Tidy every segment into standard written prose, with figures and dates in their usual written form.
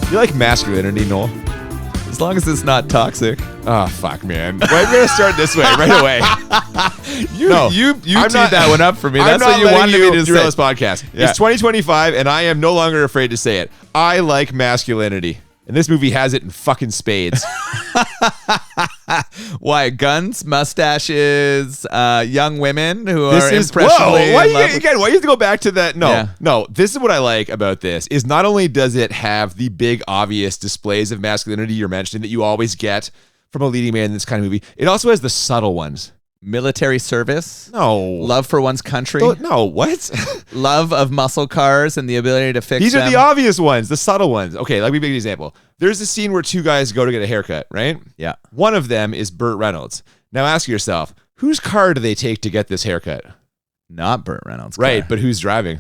You like masculinity, Noel? As long as it's not toxic. Oh, fuck, man. We're going to start this way, right away. You teed that one up for me. That's what you wanted me to say. This podcast. Yeah. It's 2025, and I am no longer afraid to say it. I like masculinity. And this movie has it in fucking spades. Why? Guns, mustaches, young women who are impressionably why you have to go back to that? No. This is what I like about this, is not only does it have the big obvious displays of masculinity you're mentioning that you always get from a leading man in this kind of movie, it also has the subtle ones. Military service. No. Love for one's country. No, what? Love of muscle cars and the ability to fix These them. are the obvious ones, the subtle ones. Okay, let me make an example. There's a scene where two guys go to get a haircut, right? Yeah. One of them is Burt Reynolds. Now ask yourself, whose car do they take to get this haircut? Not Burt Reynolds' Right, car. but who's driving?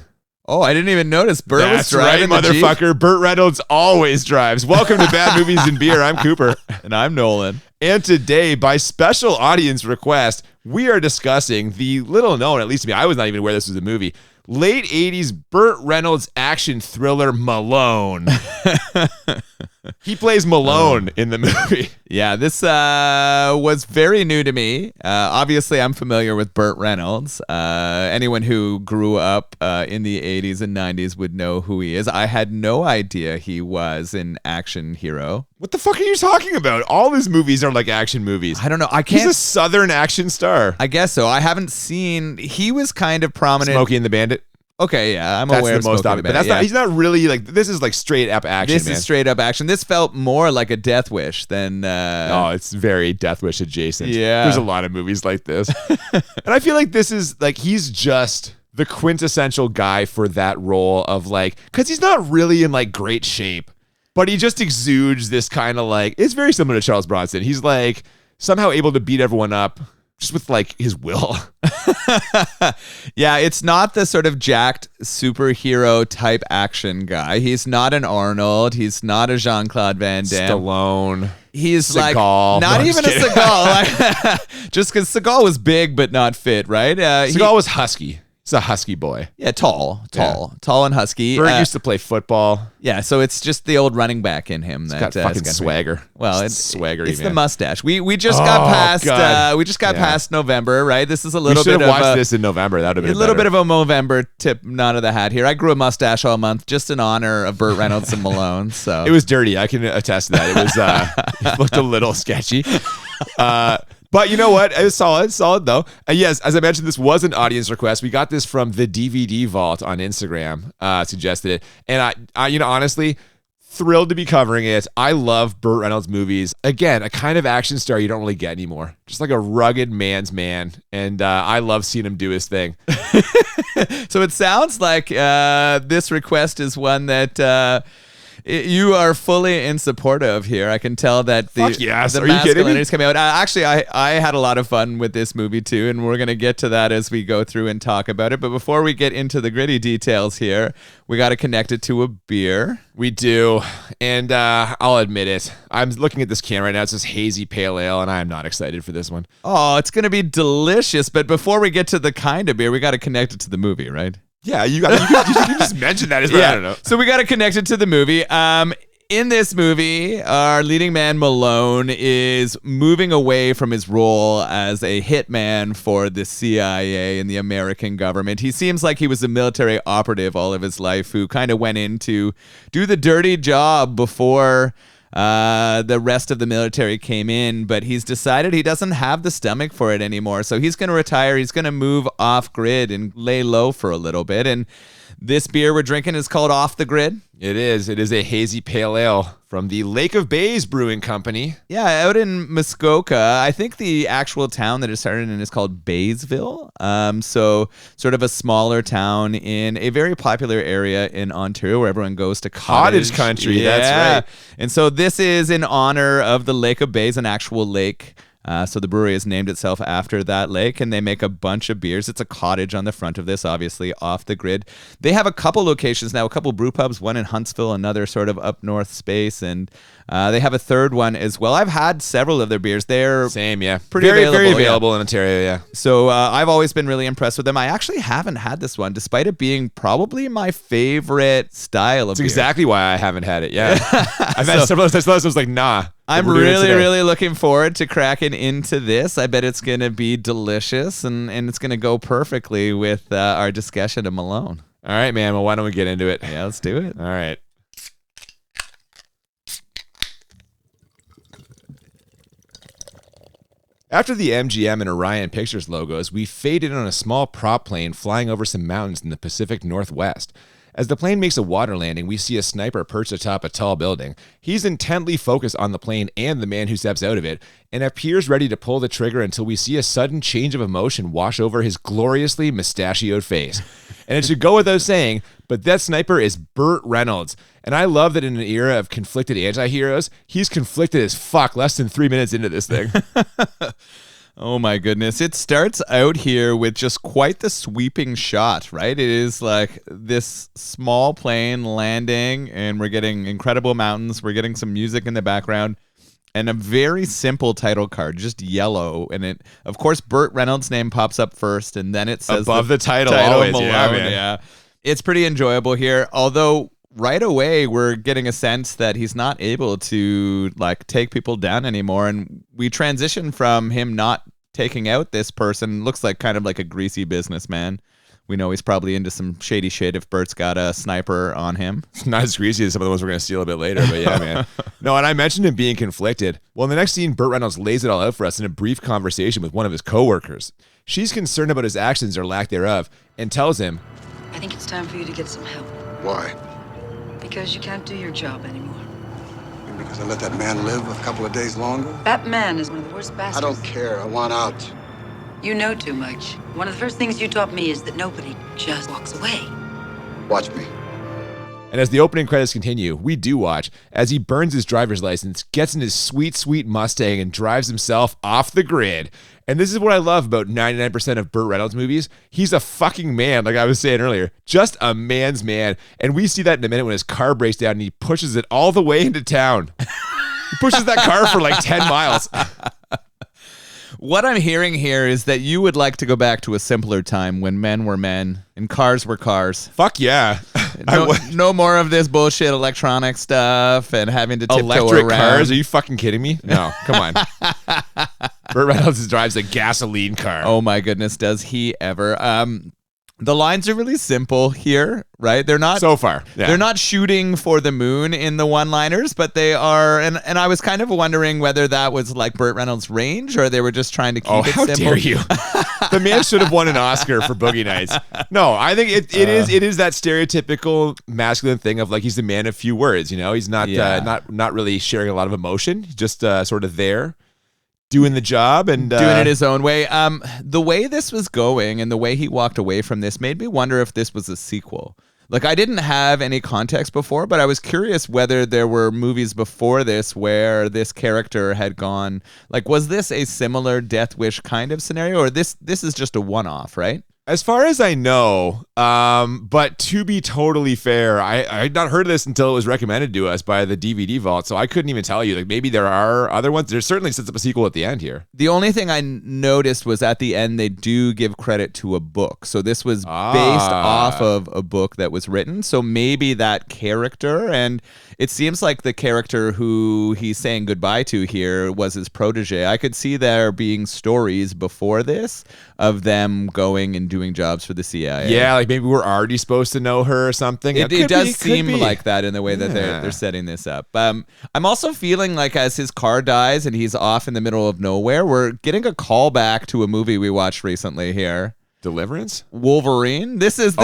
Oh, I didn't even notice Burt was That's right, driving the Jeep. motherfucker. Burt Reynolds always drives. Welcome to Bad Movies and Beer. I'm Cooper. And I'm Nolan. And today, by special audience request, we are discussing the little known, at least to me, I was not even aware this was a movie, late 80s Burt Reynolds action thriller Malone. He plays Malone in the movie. Yeah, this was very new to me. Obviously, I'm familiar with Burt Reynolds. Anyone who grew up in the 80s and 90s would know who he is. I had no idea he was an action hero. What the fuck are you talking about? All his movies are like action movies. I don't know. I can't. He's a southern action star. I guess so. I haven't seen. He was kind of prominent. Smokey and the Bandit. Okay, yeah, I'm That's aware the of most Smokey obvious, but that's not. He's not really like. This is like straight up action. This is straight up action. This felt more like a Death Wish than. Oh, it's very Death Wish adjacent. Yeah, there's a lot of movies like this, and I feel like this is like he's just the quintessential guy for that role of like, because he's not really in like great shape, but he just exudes this kind of like. It's very similar to Charles Bronson. He's like somehow able to beat everyone up. Just with like his will. Yeah, it's not the sort of jacked superhero type action guy. He's not an Arnold. He's not a Jean-Claude Van Damme. Stallone. He's Seagal. like not even a Seagal. Like, just because Seagal was big but not fit, right? Seagal was husky. He's a husky boy. Yeah, tall and husky. Burt used to play football. Yeah, so it's just the old running back in him. He's got fucking swagger. Well, it's swaggery. It's man. the mustache. We just got past. God. We just got past November, right? This is a We little should bit have of watched this in November. That would have been a little bit of a Movember tip. None of the hat here. I grew a mustache all month just in honor of Burt Reynolds and Malone. So it was dirty. I can attest to that. It was. It looked a little sketchy. But you know what? It was solid though. And yes, as I mentioned, this was an audience request. We got this from the DVD Vault on Instagram, suggested it. And I honestly, thrilled to be covering it. I love Burt Reynolds movies. Again, a kind of action star you don't really get anymore. Just like a rugged man's man. And I love seeing him do his thing. So it sounds like this request is one that... you are fully in support of here. I can tell that the masculinity is coming out. Actually, I had a lot of fun with this movie too, and we're going to get to that as we go through and talk about it. But before we get into the gritty details here, we got to connect it to a beer. We do, and I'll admit it. I'm looking at this can right now. It's this hazy pale ale, and I am not excited for this one. Oh, it's going to be delicious. But before we get to the kind of beer, we got to connect it to the movie, right? Yeah, you just mentioned that as well. Yeah. I don't know. So we got to connect it to the movie. In this movie, our leading man Malone is moving away from his role as a hitman for the CIA and the American government. He seems like he was a military operative all of his life who kind of went in to do the dirty job before the rest of the military came in, but he's decided he doesn't have the stomach for it anymore. So he's going to retire. He's going to move off grid and lay low for a little bit. And this beer we're drinking is called Off the Grid. It is. It is a hazy pale ale from the Lake of Bays Brewing Company. Yeah, out in Muskoka. I think the actual town that it started in is called Baysville. So sort of a smaller town in a very popular area in Ontario where everyone goes to cottage country. Yeah. That's right. And so this is in honor of the Lake of Bays, an actual lake So the brewery has named itself after that lake, and they make a bunch of beers. It's a cottage on the front of this, obviously off the grid. They have a couple locations now, a couple brew pubs, one in Huntsville, another sort of up north space, and they have a third one as well. I've had several of their beers. They're same, yeah, pretty very available, very available in Ontario, yeah. So I've always been really impressed with them. I actually haven't had this one, despite it being probably my favorite style of beer. That's exactly why I haven't had it. Yeah, I've had several of those. I was like, nah. I'm really looking forward to cracking into this. I bet it's going to be delicious, and it's going to go perfectly with our discussion of Malone. All right, man. Well, why don't we get into it? Yeah, let's do it. All right. After the MGM and Orion Pictures logos, we fade in on a small prop plane flying over some mountains in the Pacific Northwest. As the plane makes a water landing, we see a sniper perched atop a tall building. He's intently focused on the plane and the man who steps out of it, and appears ready to pull the trigger until we see a sudden change of emotion wash over his gloriously mustachioed face. And it should go without saying, but that sniper is Burt Reynolds. And I love that in an era of conflicted anti-heroes, he's conflicted as fuck less than 3 minutes into this thing. Oh my goodness. It starts out here with just quite the sweeping shot, right? It is like this small plane landing, and we're getting incredible mountains. We're getting some music in the background, and a very simple title card, just yellow. And it, of course, Burt Reynolds' name pops up first, and then it says above the title always. Malone. Yeah, man. Yeah. It's pretty enjoyable here, although right away we're getting a sense that he's not able to like take people down anymore, and we transition from him not taking out this person. Looks like kind of like a greasy businessman. We know he's probably into some shady shit if Bert's got a sniper on him. It's not as greasy as some of the ones we're going to steal a bit later, but yeah, man. No, and I mentioned him being conflicted. Well, in the next scene, Burt Reynolds lays it all out for us in a brief conversation with one of his coworkers. She's concerned about his actions or lack thereof, and tells him, I think it's time for you to get some help. Why? Because you can't do your job anymore. Because I let that man live a couple of days longer? That man is one of the worst bastards. I don't care. I want out. You know too much. One of the first things you taught me is that nobody just walks away. Watch me. And as the opening credits continue, we do watch as he burns his driver's license, gets in his sweet, sweet Mustang, and drives himself off the grid. And this is what I love about 99% of Burt Reynolds movies. He's a fucking man, like I was saying earlier. Just a man's man. And we see that in a minute when his car breaks down and he pushes it all the way into town. He pushes that car for like 10 miles. What I'm hearing here is that you would like to go back to a simpler time when men were men and cars were cars. Fuck yeah. No more of this bullshit electronic stuff and having to tiptoe electric around. cars? Are you fucking kidding me? No, come on. Burt Reynolds drives a gasoline car. Oh my goodness, does he ever? The lines are really simple here, right? They're not so far. Yeah. They're not shooting for the moon in the one-liners, but they are. And I was kind of wondering whether that was like Burt Reynolds' range, or they were just trying to keep it simple. How dare you? The man should have won an Oscar for Boogie Nights. No, I think it is that stereotypical masculine thing of like he's the man of few words. You know, he's not not really sharing a lot of emotion. He's just sort of there, doing the job and doing it his own way. The way this was going and the way he walked away from this made me wonder if this was a sequel. Like, I didn't have any context before, but I was curious whether there were movies before this where this character had gone. Like, was this a similar Death Wish kind of scenario, or this is just a one-off, right? As far as I know, but to be totally fair, I had not heard of this until it was recommended to us by the DVD Vault, so I couldn't even tell you. Like, maybe there are other ones. There certainly sets up a sequel at the end here. The only thing I noticed was at the end they do give credit to a book. So this was based off of a book that was written. So maybe that character, and it seems like the character who he's saying goodbye to here was his protege. I could see there being stories before this of them going and doing jobs for the CIA. Yeah, like maybe we're already supposed to know her or something. It does seem like that in the way that they're setting this up. I'm also feeling like as his car dies and he's off in the middle of nowhere, we're getting a callback to a movie we watched recently here. Deliverance? Wolverine? This is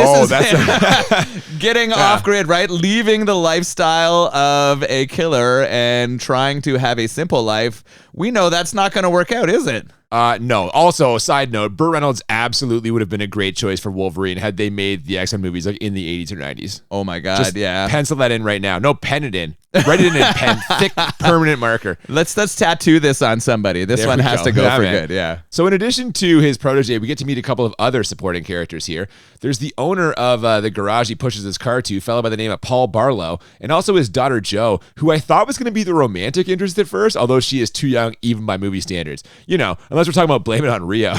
getting off grid, right? Leaving the lifestyle of a killer and trying to have a simple life. We know that's not going to work out, is it? No. Also, a side note, Burt Reynolds absolutely would have been a great choice for Wolverine had they made the X-Men movies like in the 80s or 90s. Oh my God, Just yeah. pencil that in right now. No, pen it in. Write it in pen, thick, permanent marker. Let's tattoo this on somebody. This There one we has go. to go Yeah, for man. good. Yeah. So in addition to his protege, we get to meet a couple of other supporting characters here. There's the owner of the garage he pushes his car to, a fellow by the name of Paul Barlow, and also his daughter Jo, who I thought was going to be the romantic interest at first, although she is too young even by movie standards. You know, unless we're talking about Blame It on Rio.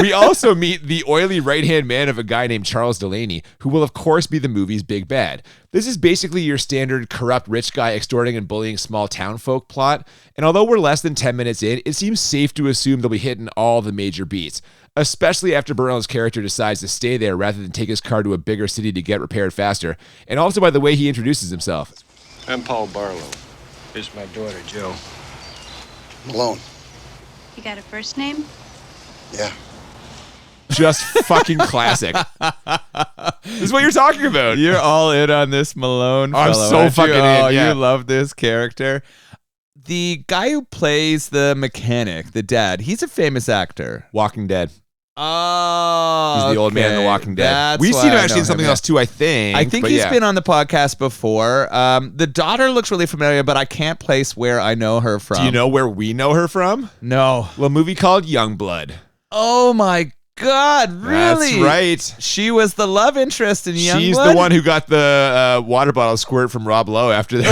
We also meet the oily right-hand man of a guy named Charles Delaney, who will of course be the movie's big bad. This is basically your standard corrupt rich guy extorting and bullying small town folk plot, and although we're less than 10 minutes in, it seems safe to assume they'll be hitting all the major beats, especially after Burt Reynolds' character decides to stay there rather than take his car to a bigger city to get repaired faster, and also by the way he introduces himself. I'm Paul Barlow. This is my daughter, Jo. Malone. You got a first name? Yeah. Just fucking classic. This is what you're talking about. You're all in on this Malone I'm fellow, so aren't fucking you? in, Oh, yeah. you love this character. The guy who plays the mechanic, the dad, he's a famous actor. Walking Dead. Oh, He's the old man in The Walking Dead. That's We've why seen him I actually know in something him, else too, I think. I think but he's yeah. been on the podcast before. The daughter looks really familiar, but I can't place where I know her from. Do you know where we know her from? No. Well, a movie called Youngblood. Oh my God, really? That's right. She was the love interest in Youngblood? She's the one who got the water bottle squirt from Rob Lowe after they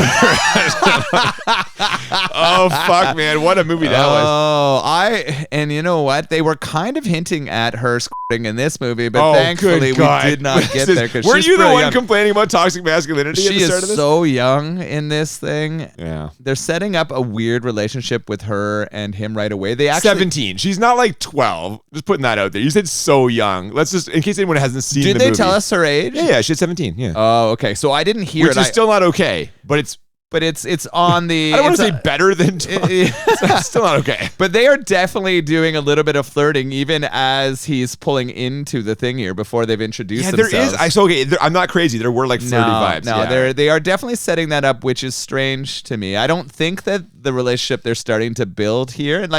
Oh, fuck, man. What a movie that was. Oh, and you know what? They were kind of hinting at her squirting in this movie, but Oh, thanfully good God. we did not get there because Weren't she's you the pretty one young. complaining about toxic masculinity at She the start of is this? so young in this thing. Yeah. They're setting up a weird relationship with her and him right away. They actually 17. She's not like 12. Just putting that out there. You said so young. Let's just, in case anyone hasn't seen the Did they movie. tell us her age? Yeah, she's 17. Yeah. Oh, okay. So I didn't hear Which it. is still not okay, but it's, but it's on the. I don't want to it's say better than 12. It's still not okay. But they are definitely doing a little bit of flirting, even as he's pulling into the thing here before they've introduced Yeah, themselves. there is. I'm not crazy. There were like flirty vibes. No, yeah. they are definitely setting that up, which is strange to me. I don't think that the relationship they're starting to build here, and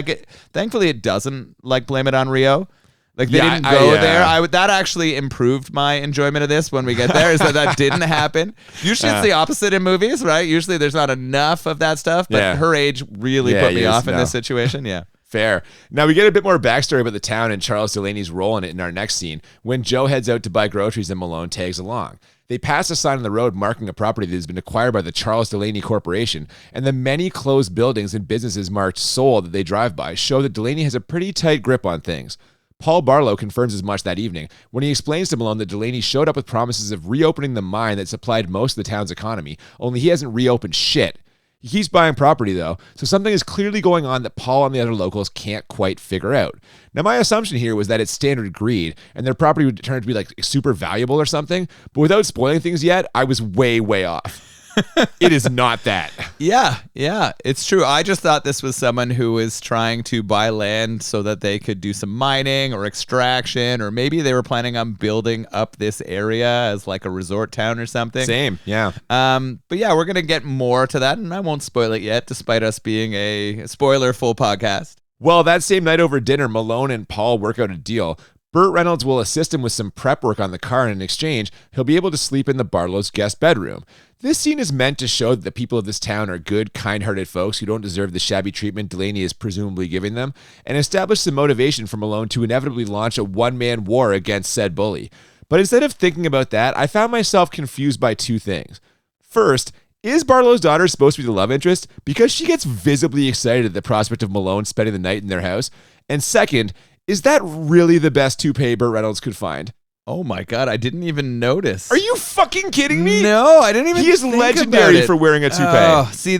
thankfully it doesn't like Blame It on Rio. Like they Yeah, didn't go I- there. That actually improved my enjoyment of this when we get there. Is that didn't happen? Usually it's the opposite in movies, right? Usually there's not enough of that stuff. But Yeah. her age really Yeah, put me yes, off in no. this situation. Yeah. Fair. Now we get a bit more backstory about the town and Charles Delaney's role in it in our next scene when Joe heads out to buy groceries and Malone tags along. They pass a sign on the road marking a property that has been acquired by the Charles Delaney Corporation, and the many closed buildings and businesses marked sold that they drive by show that Delaney has a pretty tight grip on things. Paul Barlow confirms as much that evening when he explains to Malone that Delaney showed up with promises of reopening the mine that supplied most of the town's economy, only he hasn't reopened shit. He keeps buying property though, so something is clearly going on that Paul and the other locals can't quite figure out. Now my assumption here was that it's standard greed and their property would turn out to be like super valuable or something, but without spoiling things yet, I was way off. It is not that. Yeah, it's true. I just thought this was someone who was trying to buy land so that they could do some mining or extraction, or maybe they were planning on building up this area as like a resort town or something. Same, yeah. But yeah, we're gonna get more to that, and I won't spoil it yet, despite us being a spoiler-full podcast. Well, that same night over dinner, Malone and Paul work out a deal. Burt Reynolds will assist him with some prep work on the car, and in exchange, he'll be able to sleep in the Barlow's guest bedroom. This scene is meant to show that the people of this town are good, kind-hearted folks who don't deserve the shabby treatment Delaney is presumably giving them, and establish some motivation for Malone to inevitably launch a one-man war against said bully. But instead of thinking about that, I found myself confused by two things. First, is Barlow's daughter supposed to be the love interest? Because she gets visibly excited at the prospect of Malone spending the night in their house. And second, is that really the best toupee Burt Reynolds could find? Oh my God, I didn't even notice. Are you fucking kidding me? No, I didn't even He is think about legendary it. for wearing a toupee. Oh, see,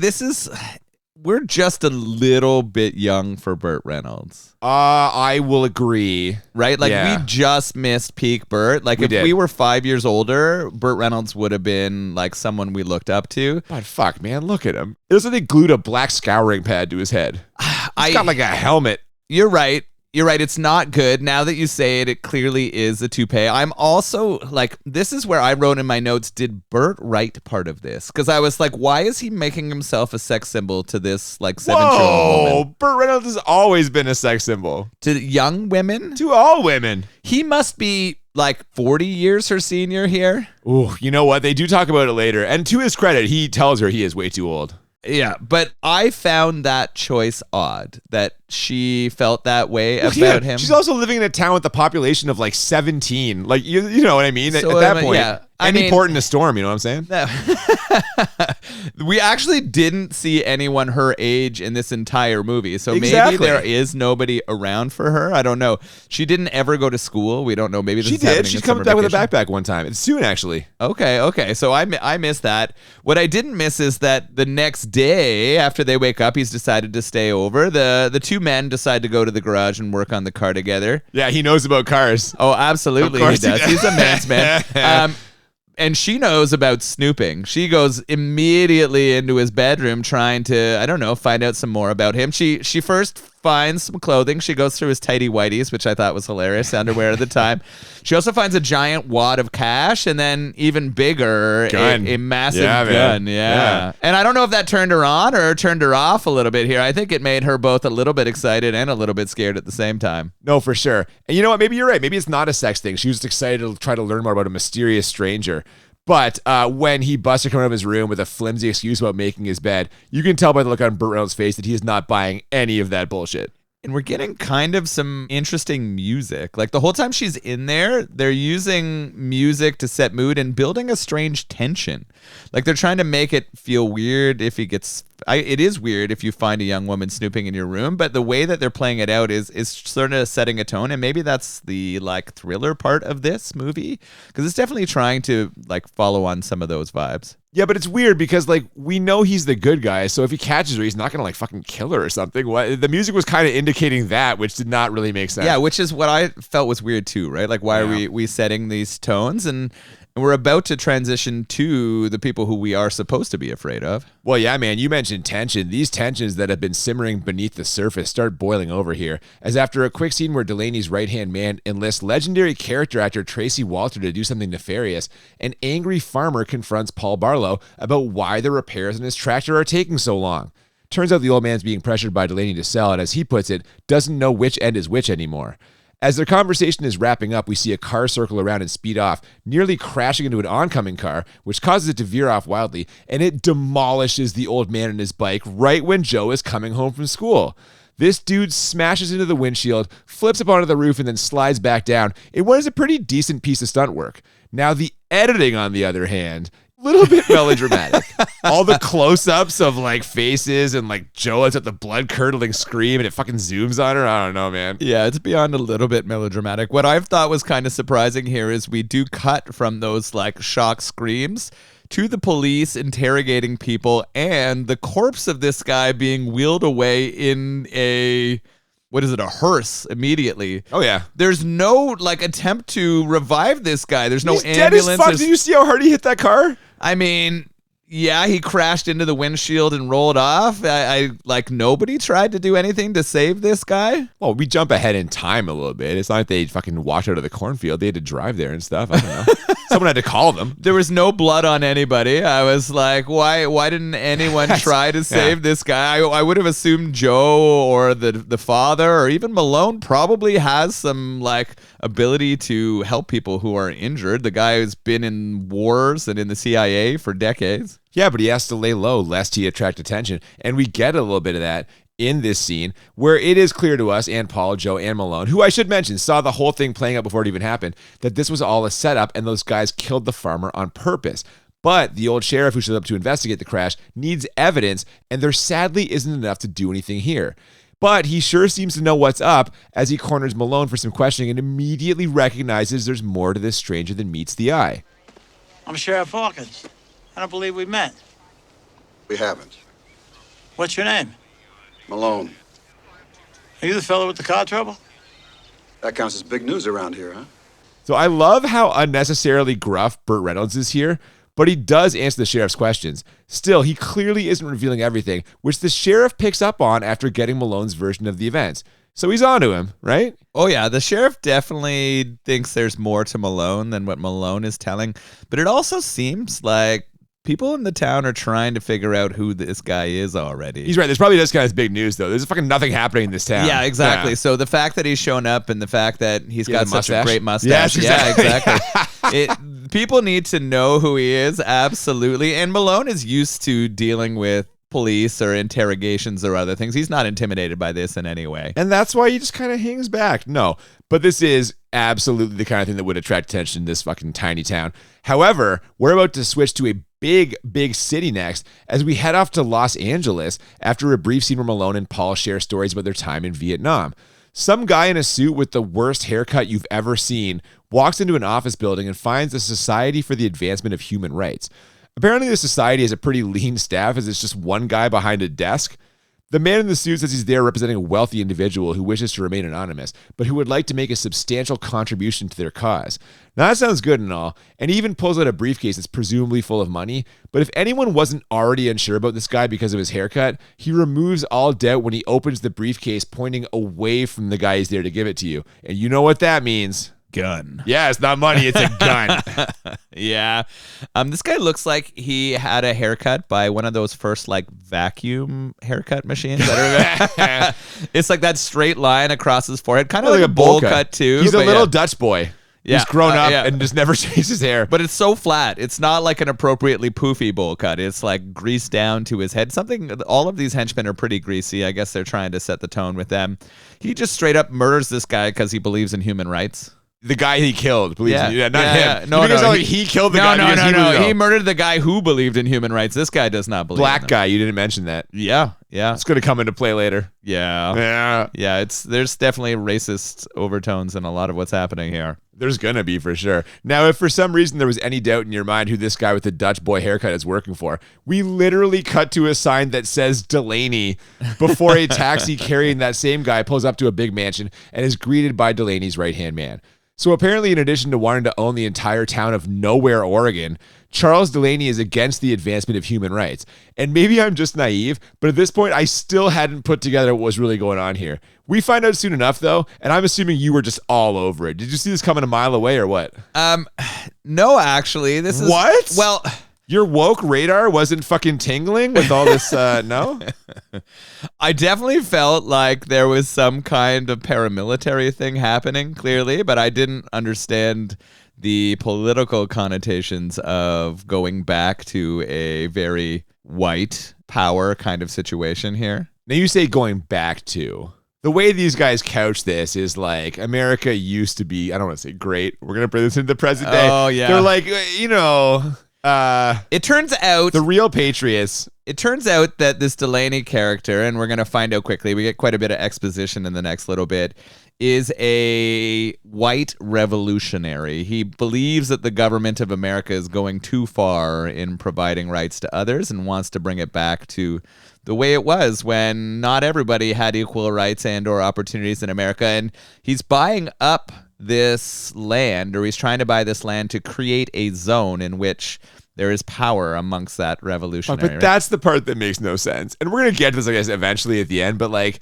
we're just a little bit young for Burt Reynolds. I will agree. Right? Like, Yeah. we just missed peak Burt. Like, We if did. we were 5 years older, Burt Reynolds would have been, like, someone we looked up to. But fuck, man, look at him. It looks like they glued a black scouring pad to his head. He's got like a helmet. You're right. It's not good. Now that you say it, it clearly is a toupee. I'm also like, this is where I wrote in my notes, did Burt write part of this? Because I was like, why is he making himself a sex symbol to this like 7-year-old woman? Burt Reynolds has always been a sex symbol. To young women? To all women. He must be like 40 years her senior here. Ooh, you know what? They do talk about it later. And to his credit, he tells her he is way too old. Yeah, but I found that choice odd, that she felt that way about him. She's also living in a town with a population of like 17. Like, you know what I mean? So, at that point, yeah. any port in a storm, you know what I'm saying? We actually didn't see anyone her age in this entire movie, so Exactly. maybe there is nobody around for her. I don't know. She didn't ever go to school. We don't know. Maybe this She is happening did. She's in coming summer back with a vacation. backpack one time. It's soon, actually. Okay. So I missed that. What I didn't miss is that the next day after they wake up, he's decided to stay over. The two men decide to go to the garage and work on the car together. Yeah, he knows about cars. Oh, absolutely, Of course he does. he does. He's a man's man. And she knows about snooping. She goes immediately into his bedroom trying to, I don't know, find out some more about him. She first finds some clothing. She goes through his tighty whities, which I thought was hilarious, underwear at the time. She also finds a giant wad of cash and then even bigger, a massive gun. Yeah. And I don't know if that turned her on or turned her off a little bit here. I think it made her both a little bit excited and a little bit scared at the same time. No, for sure. And you know what? Maybe you're right. Maybe it's not a sex thing. She was just excited to try to learn more about a mysterious stranger. But when he busts her coming out of his room with a flimsy excuse about making his bed, you can tell by the look on Burt Reynolds' face that he is not buying any of that bullshit. And we're getting kind of some interesting music. Like the whole time she's in there, they're using music to set mood and building a strange tension. Like they're trying to make it feel weird if he gets... it is weird if you find a young woman snooping in your room, but the way that they're playing it out is sort of setting a tone, and maybe that's the like thriller part of this movie, because it's definitely trying to like follow on some of those vibes. Yeah, but it's weird because like we know he's the good guy, so if he catches her, he's not gonna like fucking kill her or something. What the music was kind of indicating that, which did not really make sense. Yeah, which is what I felt was weird too, right? Like why are we setting these tones and we're about to transition to the people who we are supposed to be afraid of. Well, yeah, man, you mentioned tension. These tensions that have been simmering beneath the surface start boiling over here, as after a quick scene where Delaney's right-hand man enlists legendary character actor Tracy Walter to do something nefarious, an angry farmer confronts Paul Barlow about why the repairs on his tractor are taking so long. Turns out the old man's being pressured by Delaney to sell, and as he puts it, doesn't know which end is which anymore. As their conversation is wrapping up, we see a car circle around and speed off, nearly crashing into an oncoming car, which causes it to veer off wildly, and it demolishes the old man and his bike right when Joe is coming home from school. This dude smashes into the windshield, flips up onto the roof, and then slides back down in what is a pretty decent piece of stunt work. Now, the editing, on the other hand, little bit melodramatic. All the close-ups of like faces and like Joe is at the blood-curdling scream and it fucking zooms on her. I don't know, man. Yeah, it's beyond a little bit melodramatic. What I've thought was kind of surprising here is we do cut from those like shock screams to the police interrogating people and the corpse of this guy being wheeled away in a... what is it, a hearse immediately. Oh, yeah. There's no, like, attempt to revive this guy. There's no He's ambulance. dead as fuck. Did you see how hard he hit that car? I mean, yeah, he crashed into the windshield and rolled off. I like, nobody tried to do anything to save this guy. Well, we jump ahead in time a little bit. It's not like they fucking walked out of the cornfield. They had to drive there and stuff. I don't know. Someone had to call them. There was no blood on anybody. I was like, why didn't anyone try to save this guy? I would have assumed Joe or the father or even Malone probably has some like ability to help people who are injured. The guy who's been in wars and in the CIA for decades. Yeah, but he has to lay low lest he attract attention. And we get a little bit of that in this scene where it is clear to us and Paul, Joe, and Malone, who I should mention saw the whole thing playing out before it even happened, that this was all a setup and those guys killed the farmer on purpose. But the old sheriff who shows up to investigate the crash needs evidence, and there sadly isn't enough to do anything here. But he sure seems to know what's up as he corners Malone for some questioning and immediately recognizes there's more to this stranger than meets the eye. I'm Sheriff Hawkins. I don't believe we met. We haven't. What's your name? Malone. Are you the fellow with the car trouble? That counts as big news around here, huh? So I love how unnecessarily gruff Burt Reynolds is here, but he does answer the sheriff's questions. Still, he clearly isn't revealing everything, which the sheriff picks up on after getting Malone's version of the events. So he's on to him, right? Oh, yeah. The sheriff definitely thinks there's more to Malone than what Malone is telling. But it also seems like people in the town are trying to figure out who this guy is already. He's right. There's probably just kind of big news, though. There's fucking nothing happening in this town. Yeah, exactly. Yeah. So the fact that he's shown up and the fact that he's got such a great mustache. Yes, exactly. Yeah, exactly. People need to know who he is, absolutely. And Malone is used to dealing with police or interrogations or other things. He's not intimidated by this in any way. And that's why he just kind of hangs back. No, but this is absolutely the kind of thing that would attract attention in this fucking tiny town. However, we're about to switch to a big city next as we head off to Los Angeles after a brief scene where Malone and Paul share stories about their time in Vietnam. Some guy in a suit with the worst haircut you've ever seen walks into an office building and finds a Society for the Advancement of Human Rights. Apparently, the society has a pretty lean staff as it's just one guy behind a desk. The man in the suit says he's there representing a wealthy individual who wishes to remain anonymous, but who would like to make a substantial contribution to their cause. Now, that sounds good and all, and he even pulls out a briefcase that's presumably full of money, but if anyone wasn't already unsure about this guy because of his haircut, he removes all doubt when he opens the briefcase, pointing away from the guy he's there to give it to you. And you know what that means. Gun. Yeah, it's not money, it's a gun. Yeah. This guy looks like he had a haircut by one of those first like vacuum haircut machines. It's like that straight line across his forehead, kind of like a bowl cut too. He's a little Dutch boy. Yeah. He's grown up and just never changed his hair. But it's so flat. It's not like an appropriately poofy bowl cut. It's like greased down to his head. All of these henchmen are pretty greasy. I guess they're trying to set the tone with them. He just straight up murders this guy because he believes in human rights. The guy he killed, please. Not him. No, he killed the guy. No. He murdered the guy who believed in human rights. This guy does not believe. Black guy. You didn't mention that. Yeah. It's going to come into play later. Yeah. There's definitely racist overtones in a lot of what's happening here. There's going to be for sure. Now, if for some reason there was any doubt in your mind who this guy with the Dutch boy haircut is working for, we literally cut to a sign that says Delaney before a taxi carrying that same guy pulls up to a big mansion and is greeted by Delaney's right-hand man. So apparently, in addition to wanting to own the entire town of Nowhere, Oregon, Charles Delaney is against the advancement of human rights. And maybe I'm just naive, but at this point, I still hadn't put together what was really going on here. We find out soon enough, though, and I'm assuming you were just all over it. Did you see this coming a mile away or what? No, actually. This is... What? Well... Your woke radar wasn't fucking tingling with all this, no? I definitely felt like there was some kind of paramilitary thing happening, clearly, but I didn't understand the political connotations of going back to a very white power kind of situation here. Now you say going back to. The way these guys couch this is like America used to be, I don't want to say great. We're going to bring this into the present day. Oh, yeah. They're like, it turns out the real patriots. It turns out that this Delaney character, and we're going to find out quickly, we get quite a bit of exposition in the next little bit, is a white revolutionary. He believes that the government of America is going too far in providing rights to others and wants to bring it back to the way it was when not everybody had equal rights and or opportunities in America. And he's buying up this land, or he's trying to buy this land to create a zone in which there is power amongst that revolutionary. But that's the part that makes no sense. And we're going to get to this, I guess, eventually at the end. But like,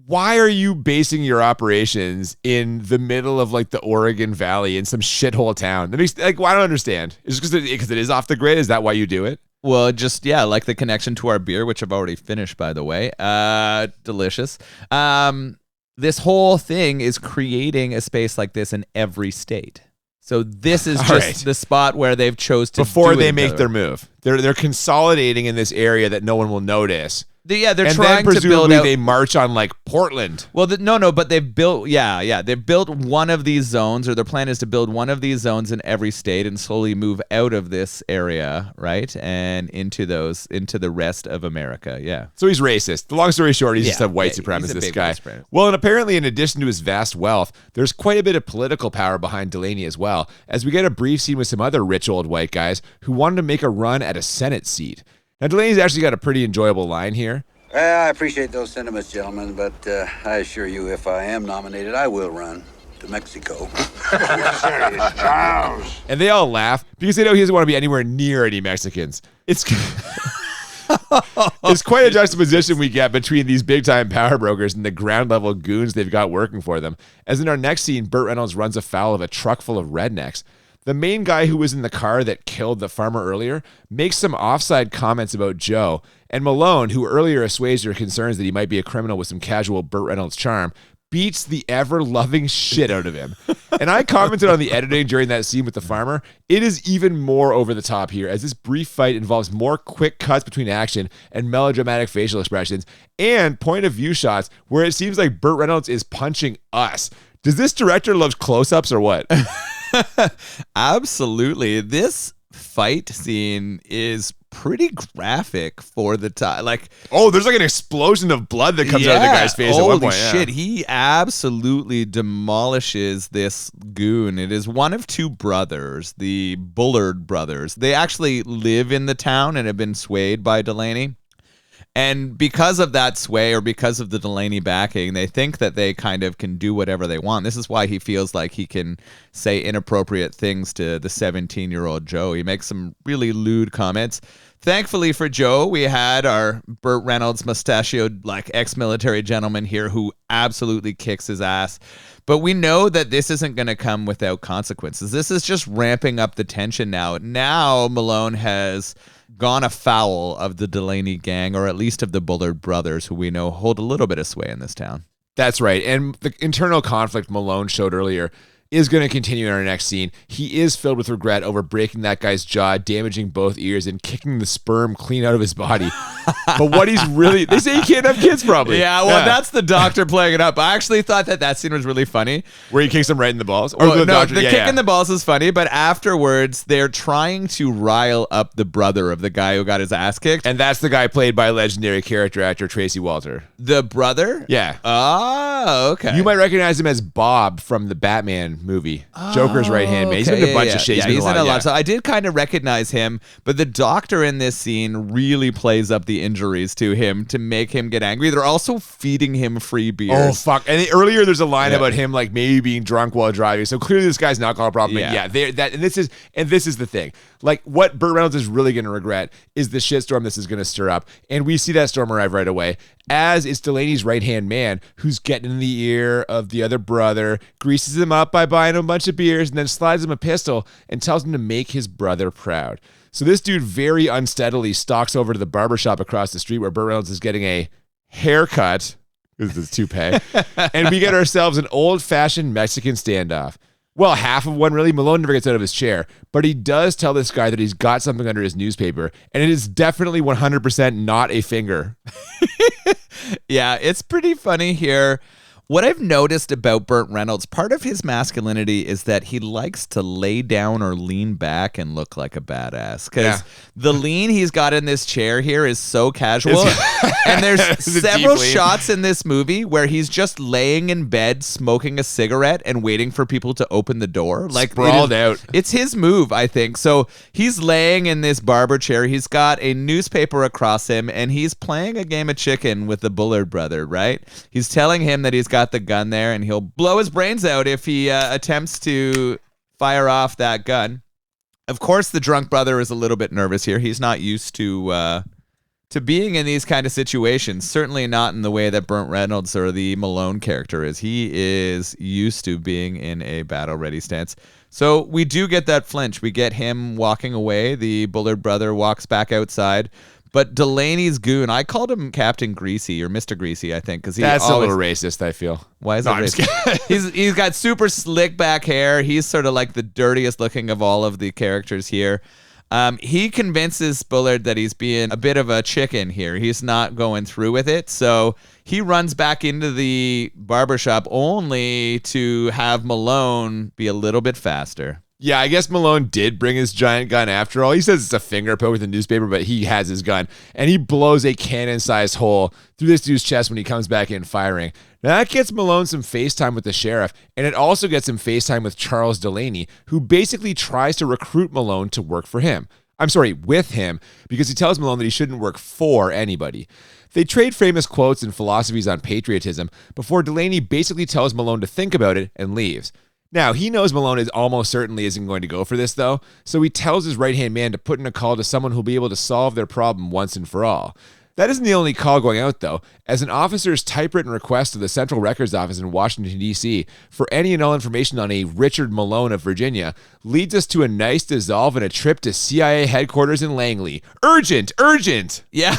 why are you basing your operations in the middle of like the Oregon Valley in some shithole town? That makes, like, well, I don't understand. Is it because it is off the grid? Is that why you do it? Well, just, yeah, like the connection to our beer, which I've already finished, by the way. Delicious. This whole thing is creating a space like this in every state. So this is just the spot where they've chose to before they make their move. They're consolidating in this area that no one will notice. They're and trying then to build out. They march on like Portland. Well, but they've built, they've built one of these zones, or their plan is to build one of these zones in every state and slowly move out of this area, right, and into the rest of America. Yeah. So he's racist. The long story short, he's just a white supremacist guy. Well, and apparently, in addition to his vast wealth, there's quite a bit of political power behind Delaney as well, as we get a brief scene with some other rich old white guys who wanted to make a run at a Senate seat. Now, Delaney's actually got a pretty enjoyable line here. I appreciate those sentiments, gentlemen, but I assure you, if I am nominated, I will run to Mexico. And they all laugh because they know he doesn't want to be anywhere near any Mexicans. It's quite a juxtaposition we get between these big-time power brokers and the ground-level goons they've got working for them. As in our next scene, Burt Reynolds runs afoul of a truck full of rednecks. the main guy who was in the car that killed the farmer earlier makes some offside comments about Joe, and Malone, who earlier assuaged her concerns that he might be a criminal with some casual Burt Reynolds charm, beats the ever-loving shit out of him. And I commented on the editing during that scene with the farmer. It is even more over the top here, as this brief fight involves more quick cuts between action and melodramatic facial expressions and point-of-view shots where it seems like Burt Reynolds is punching us. Does this director love close-ups or what? Absolutely. This fight scene is pretty graphic for the time. Like, oh, there's like an explosion of blood that comes out of the guy's face at one point. Holy shit. He absolutely demolishes this goon. It is one of two brothers, the Bullard brothers. They actually live in the town and have been swayed by Delaney. And because of that sway, or because of the Delaney backing, they think that they kind of can do whatever they want. This is why he feels like he can say inappropriate things to the 17-year-old Joe. He makes some really lewd comments. Thankfully for Joe, we had our Burt Reynolds mustachioed, like, ex-military gentleman here who absolutely kicks his ass. But we know that this isn't going to come without consequences. This is just ramping up the tension now. Now Malone has gone afoul of the Delaney gang, or at least of the Bullard brothers, who we know hold a little bit of sway in this town. That's right. And the internal conflict Malone showed earlier is going to continue in our next scene. He is filled with regret over breaking that guy's jaw, damaging both ears, and kicking the sperm clean out of his body. But what he's really... They say he can't have kids, probably. Yeah, well, that's the doctor playing it up. I actually thought that scene was really funny. Where he kicks him right in the balls? Or the kick in the balls is funny, but afterwards, they're trying to rile up the brother of the guy who got his ass kicked. And that's the guy played by legendary character actor Tracy Walter. The brother? Yeah. Oh, okay. You might recognize him as Bob from the Batman movie. Joker's right-hand man. He's in a bunch of shit. He's in a lot. So I did kind of recognize him, but the doctor in this scene really plays up the injuries to him to make him get angry. They're also feeding him free beers. Oh, fuck. And earlier there's a line about him like maybe being drunk while driving. So clearly this guy's an alcohol problem. Yeah. And this is the thing. Like, what Burt Reynolds is really going to regret is the shitstorm this is going to stir up. And we see that storm arrive right away, as is Delaney's right-hand man, who's getting in the ear of the other brother, greases him up by buying him a bunch of beers, and then slides him a pistol and tells him to make his brother proud. So this dude very unsteadily stalks over to the barbershop across the street where Burt Reynolds is getting a haircut. This is toupee. And we get ourselves an old-fashioned Mexican standoff. Well, half of one, really. Malone never gets out of his chair, but he does tell this guy that he's got something under his newspaper, and it is definitely 100% not a finger. Yeah, it's pretty funny here. What I've noticed about Burt Reynolds, part of his masculinity is that he likes to lay down or lean back and look like a badass. Because the lean he's got in this chair here is so casual. And there's several shots in this movie where he's just laying in bed, smoking a cigarette and waiting for people to open the door. Like, sprawled out. It's his move, I think. So he's laying in this barber chair. He's got a newspaper across him, and he's playing a game of chicken with the Bullard brother, right? He's telling him that he's got the gun there and he'll blow his brains out if he attempts to fire off that gun. Of course, the drunk brother is a little bit nervous here. He's not used to being in these kind of situations. Certainly not in the way that Burt Reynolds or the Malone character is. He is used to being in a battle-ready stance. So we do get that flinch. We get him walking away. The Bullard brother walks back outside. But Delaney's goon, I called him Captain Greasy or Mr. Greasy, I think, because that's a little racist, I feel. Why is it racist? He's got super slick back hair. He's sort of like the dirtiest looking of all of the characters here. He convinces Bullard that he's being a bit of a chicken here. He's not going through with it. So he runs back into the barbershop only to have Malone be a little bit faster. Yeah, I guess Malone did bring his giant gun after all. He says it's a finger poke with a newspaper, but he has his gun. And he blows a cannon-sized hole through this dude's chest when he comes back in firing. Now that gets Malone some FaceTime with the sheriff, and it also gets him FaceTime with Charles Delaney, who basically tries to recruit Malone to work for him. With him, because he tells Malone that he shouldn't work for anybody. They trade famous quotes and philosophies on patriotism before Delaney basically tells Malone to think about it and leaves. Now, he knows Malone is almost certainly isn't going to go for this, though, so he tells his right-hand man to put in a call to someone who'll be able to solve their problem once and for all. That isn't the only call going out, though, as an officer's typewritten request to the Central Records Office in Washington, D.C. for any and all information on a Richard Malone of Virginia leads us to a nice dissolve and a trip to CIA headquarters in Langley. Urgent! Yeah.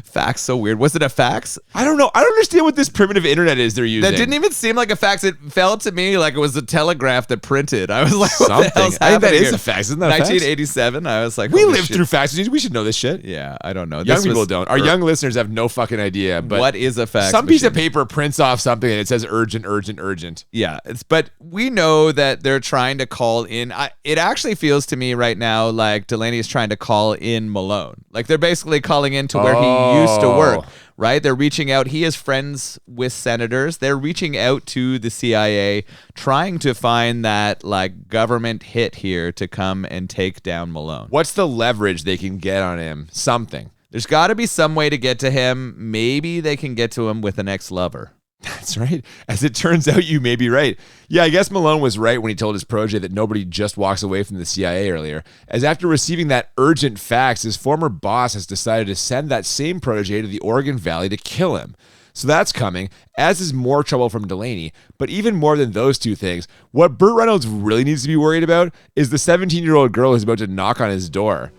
Fax, so weird. Was it a fax? I don't know. I don't understand what this primitive internet is they're using. That didn't even seem like a fax. It felt to me like it was a telegraph that printed. I was like, what the hell's I think that happening is here? a fax. Isn't that a fax? 1987. I was like, We holy lived shit. through faxes. We should know this shit. Yeah, I don't know. Young people don't. Our young listeners have no fucking idea. But what is a fax some piece of machine? paper prints off something and it says urgent. Yeah, but we know that they're trying to call in. It actually feels to me right now like Delaney is trying to call in Malone. Like they're basically calling in to where he used to work, right? They're reaching out. He is friends with senators. They're reaching out to the CIA, trying to find that like government hit here to come and take down Malone. What's the leverage they can get on him? Something. There's got to be some way to get to him. Maybe they can get to him with an ex-lover. That's right. As it turns out, you may be right. Yeah, I guess Malone was right when he told his protege that nobody just walks away from the CIA earlier, as after receiving that urgent fax, his former boss has decided to send that same protege to the Oregon Valley to kill him. So that's coming, as is more trouble from Delaney. But even more than those two things, what Burt Reynolds really needs to be worried about is the 17-year-old girl who's about to knock on his door.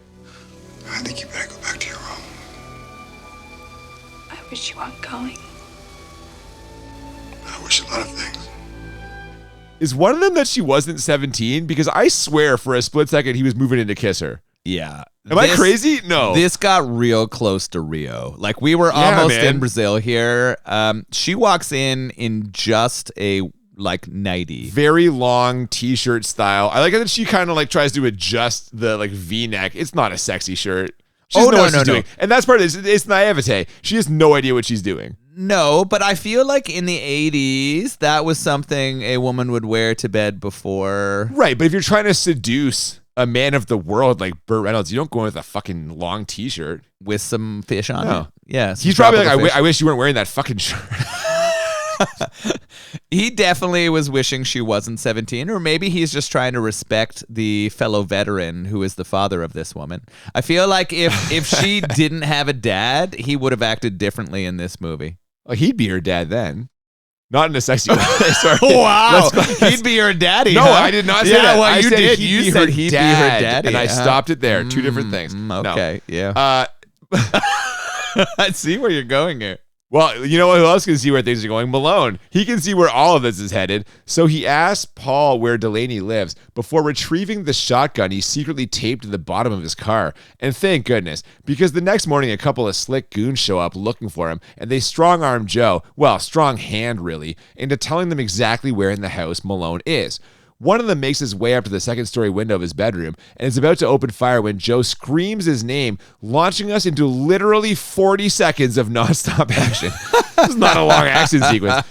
I think you better go back to your room. I wish you weren't going. I wish a lot of things. Is one of them that she wasn't 17? Because I swear for a split second he was moving in to kiss her. Yeah. Am I crazy? No. This got real close to Rio. Like we were almost man. in Brazil here. She walks in just a like nightie. Very long t-shirt style. I like it that she kind of like tries to adjust the like V-neck. It's not a sexy shirt. She doesn't know what she's doing. And that's part of it. It's naivete. She has no idea what she's doing. No, but I feel like in the 80s, that was something a woman would wear to bed before. Right, but if you're trying to seduce a man of the world like Burt Reynolds, you don't go in with a fucking long t-shirt. With some fish on No. it. Yeah. He's probably like, I wish you weren't wearing that fucking shirt. He definitely was wishing she wasn't 17, or maybe he's just trying to respect the fellow veteran who is the father of this woman. I feel like if she didn't have a dad, he would have acted differently in this movie. Well, he'd be her dad then. Not in a sexy way. Sorry. Wow. He'd be her daddy. No, huh? I did not say yeah, that. Well, I you said did. He'd You be said her he'd dad, be her daddy. and I stopped it there. Two different things. Okay. No. Yeah. I see where you're going here. Well, you know who else can see where things are going? Malone. He can see where all of this is headed. So he asks Paul where Delaney lives before retrieving the shotgun he secretly taped to the bottom of his car. And thank goodness, because the next morning a couple of slick goons show up looking for him, and they strong-arm Joe, well, strong hand really, into telling them exactly where in the house Malone is. One of them makes his way up to the second-story window of his bedroom and is about to open fire when Joe screams his name, launching us into literally 40 seconds of nonstop action. This is not a long action sequence.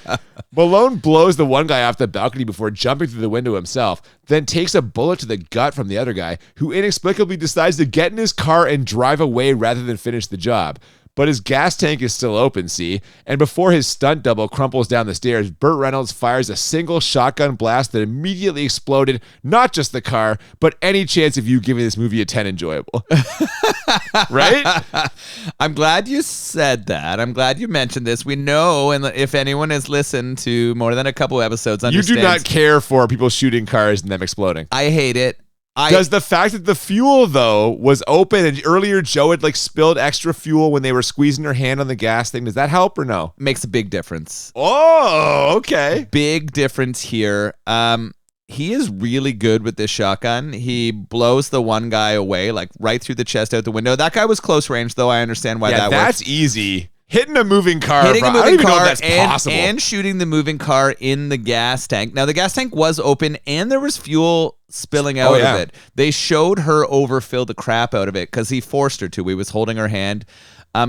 Malone blows the one guy off the balcony before jumping through the window himself, then takes a bullet to the gut from the other guy, who inexplicably decides to get in his car and drive away rather than finish the job. But his gas tank is still open, see? And before his stunt double crumples down the stairs, Burt Reynolds fires a single shotgun blast that immediately exploded not just the car, but any chance of you giving this movie a 10 enjoyable. Right? I'm glad you said that. I'm glad you mentioned this. We know, and if anyone has listened to more than a couple episodes, You understands, do not care for people shooting cars and them exploding. I hate it. Does the fact that the fuel, though, was open and earlier Joe had like spilled extra fuel when they were squeezing her hand on the gas thing, does that help or no? Makes a big difference. Oh, okay. Big difference here. He is really good with this shotgun. He blows the one guy away, like right through the chest out the window. That guy was close range, though. I understand why that works. That's easy. Hitting a moving car. Hitting a I don't moving even know car if that's possible. and shooting the moving car in the gas tank. Now, the gas tank was open and there was fuel spilling out of it. They showed her overfill the crap out of it because he forced her to. He was holding her hand.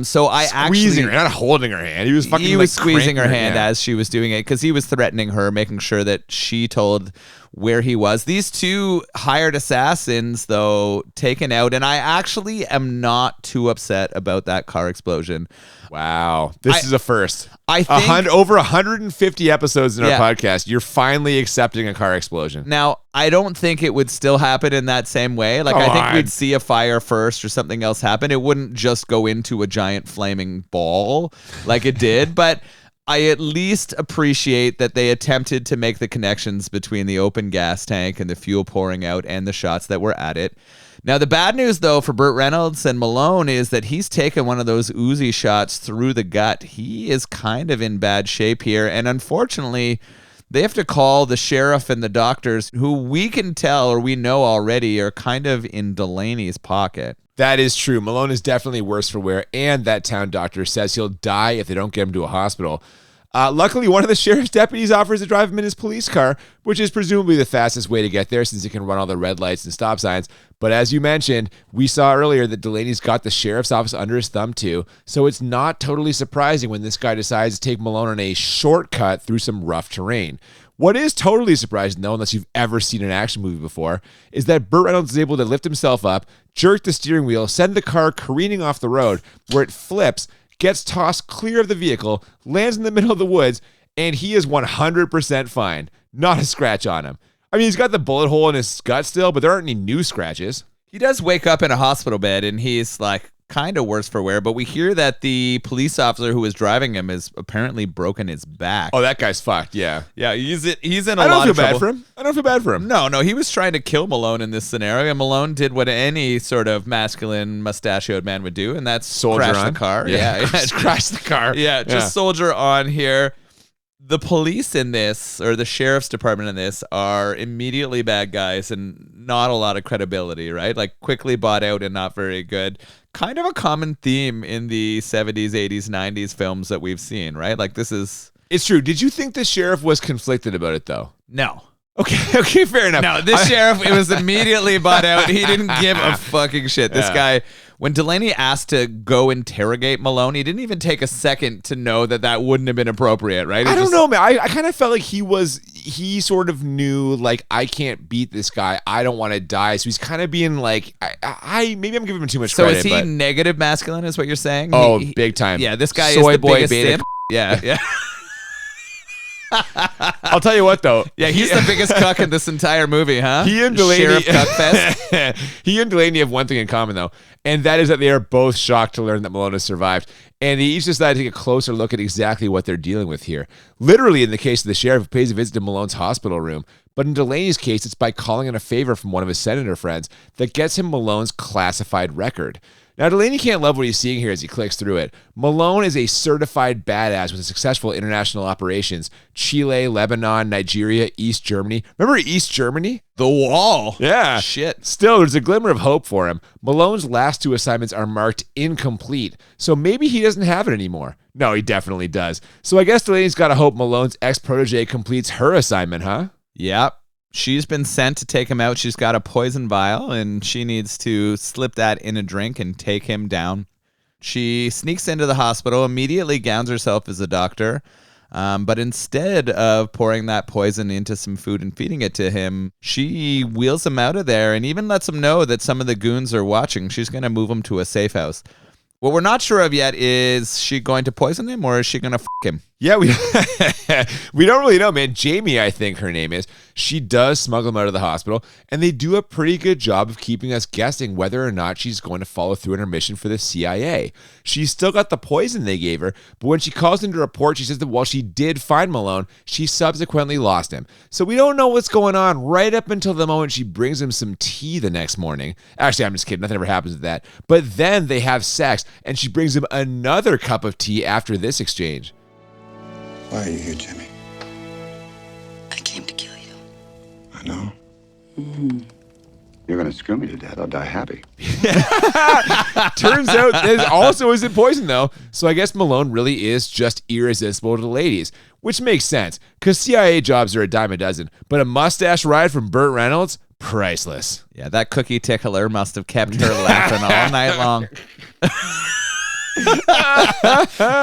So I squeezing her, not holding her hand. He was fucking. He was squeezing her hand yeah. as she was doing it because he was threatening her, making sure that she told where he was. These two hired assassins, though, taken out, and I actually am not too upset about that car explosion. Wow, this is a first. I think over 150 episodes in our podcast, you're finally accepting a car explosion. Now, I don't think think it would still happen in that same way. Like, I think we'd see a fire first or something else happen. It wouldn't just go into a giant flaming ball like it did, but I at least appreciate that they attempted to make the connections between the open gas tank and the fuel pouring out and the shots that were at it. Now, the bad news, though, for Burt Reynolds and Malone is that he's taken one of those Uzi shots through the gut. He is kind of in bad shape here, and unfortunately, they have to call the sheriff and the doctors, who we can tell or we know already are kind of in Delaney's pocket. That is true. Malone is definitely worse for wear, and that town doctor says he'll die if they don't get him to a hospital. Luckily, one of the sheriff's deputies offers to drive him in his police car, which is presumably the fastest way to get there since it can run all the red lights and stop signs. But as you mentioned, we saw earlier that Delaney's got the sheriff's office under his thumb too, so it's not totally surprising when this guy decides to take Malone on a shortcut through some rough terrain. What is totally surprising, though, unless you've ever seen an action movie before, is that Burt Reynolds is able to lift himself up, jerk the steering wheel, send the car careening off the road, where it flips, gets tossed clear of the vehicle, lands in the middle of the woods, and he is 100% fine. Not a scratch on him. I mean, he's got the bullet hole in his gut still, but there aren't any new scratches. He does wake up in a hospital bed, and he's like kind of worse for wear, but we hear that the police officer who was driving him has apparently broken his back. Oh, that guy's fucked, yeah. Yeah, he's in a lot of trouble. I don't feel bad for him. No, he was trying to kill Malone in this scenario, and Malone did what any sort of masculine mustachioed man would do, and that's crash the car. Yeah. Crash the car. Yeah, just soldier on here. The police in this, or the sheriff's department in this, are immediately bad guys and not a lot of credibility, right? Like, quickly bought out and not very good. Kind of a common theme in the 70s, 80s, 90s films that we've seen, right? Like, this is... It's true. Did you think the sheriff was conflicted about it, though? No. Okay, fair enough. No, this sheriff, it was immediately bought out. He didn't give a fucking shit. This guy, when Delaney asked to go interrogate Malone, he didn't even take a second to know that wouldn't have been appropriate, right? I don't know, man. I kind of felt like he sort of knew, like, I can't beat this guy. I don't want to die. So he's kind of being like, maybe I'm giving him too much credit. So is he negative masculine, is what you're saying? Oh, big time. Yeah, this guy Soy is the boy biggest beta. simp. Yeah. I'll tell you what, though. Yeah, he's the biggest cuck in this entire movie, huh? He and Delaney, Sheriff Cuckfest. He and Delaney have one thing in common, though, and that is that they are both shocked to learn that Malone has survived. And they each decide to take a closer look at exactly what they're dealing with here. Literally, in the case of the sheriff, who pays a visit to Malone's hospital room. But in Delaney's case, it's by calling in a favor from one of his senator friends that gets him Malone's classified record. Now, Delaney can't love what he's seeing here as he clicks through it. Malone is a certified badass with successful international operations. Chile, Lebanon, Nigeria, East Germany. Remember East Germany? The Wall. Yeah. Shit. Still, there's a glimmer of hope for him. Malone's last two assignments are marked incomplete, so maybe he doesn't have it anymore. No, he definitely does. So I guess Delaney's got to hope Malone's ex-protege completes her assignment, huh? Yep. She's been sent to take him out. She's got a poison vial, and she needs to slip that in a drink and take him down. She sneaks into the hospital, immediately gowns herself as a doctor, but instead of pouring that poison into some food and feeding it to him, she wheels him out of there and even lets him know that some of the goons are watching. She's going to move him to a safe house. What we're not sure of yet is she going to poison him or is she going to him? Yeah, we don't really know, man. Jamie, I think her name is. She does smuggle him out of the hospital, and they do a pretty good job of keeping us guessing whether or not she's going to follow through on her mission for the CIA. She's still got the poison they gave her, but when she calls in to report, she says that while she did find Malone, she subsequently lost him. So we don't know what's going on right up until the moment she brings him some tea the next morning. Actually, I'm just kidding. Nothing ever happens with that. But then they have sex, and she brings him another cup of tea after this exchange. Why are you here, Jimmy? I came to kill you. I know. You're going to screw me to death. I'll die happy. Turns out this also isn't poison, though. So I guess Malone really is just irresistible to the ladies, which makes sense, because CIA jobs are a dime a dozen. But a mustache ride from Burt Reynolds? Priceless. Yeah, that cookie tickler must have kept her laughing all night long.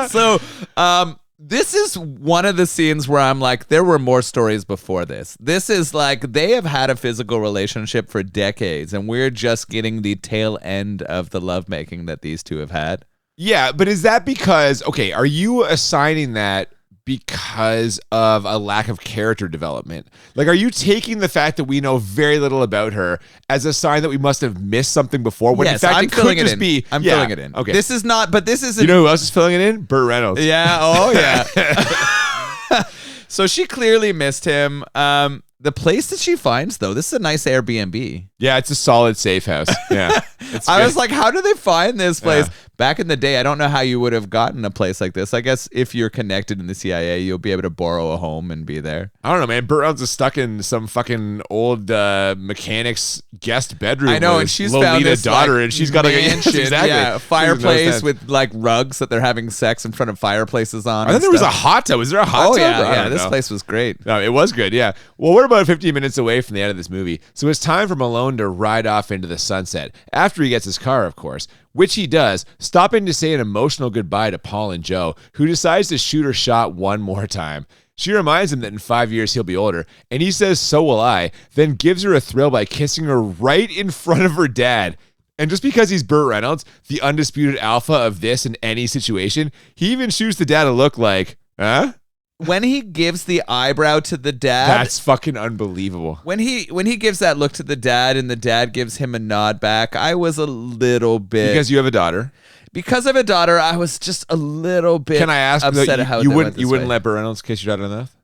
So, this is one of the scenes where I'm like, there were more stories before this. This is like, they have had a physical relationship for decades, and we're just getting the tail end of the lovemaking that these two have had. Yeah, but is that because, okay, are you assigning that because of a lack of character development? Like, are you taking the fact that we know very little about her as a sign that we must have missed something before? When Yes, in fact, I'm it filling could it just in. be. I'm filling it in. Okay. This is not, but this is. You know who else is filling it in? Burt Reynolds. Yeah. Oh, yeah. So she clearly missed him. The place that she finds, though, this is a nice Airbnb. Yeah, it's a solid safe house. Yeah. I was like, how do they find this place? Yeah. Back in the day, I don't know how you would have gotten a place like this. I guess if you're connected in the CIA, you'll be able to borrow a home and be there. I don't know, man. Burt Reynolds is stuck in some fucking old mechanic's guest bedroom. I know, with and she's Lolita found this daughter, like, and she's got like a mansion, exactly. yeah, No fireplace sense. with like rugs that they're having sex in front of fireplaces on. I thought and there was a stuff. hot tub. Was there a hot Oh tub? yeah, I yeah. don't This know. place was great. No, it was good, yeah. Well, we're about 15 minutes away from the end of this movie, so it's time for Malone to ride off into the sunset, after he gets his car, of course, which he does, stopping to say an emotional goodbye to Paul and Joe, who decides to shoot her shot one more time. She reminds him that in 5 years he'll be older, and he says, "So will I," then gives her a thrill by kissing her right in front of her dad. And just because he's Burt Reynolds, the undisputed alpha of this and any situation, he even shoots the dad a look like, huh? When he gives the eyebrow to the dad, That's fucking unbelievable. when he gives that look to the dad and the dad gives him a nod back, I was a little bit Because you have a daughter. because of a daughter. I was just a little bit. Can I ask upset though, at how you they wouldn't went this way. let Burt Reynolds kiss your daughter on the mouth?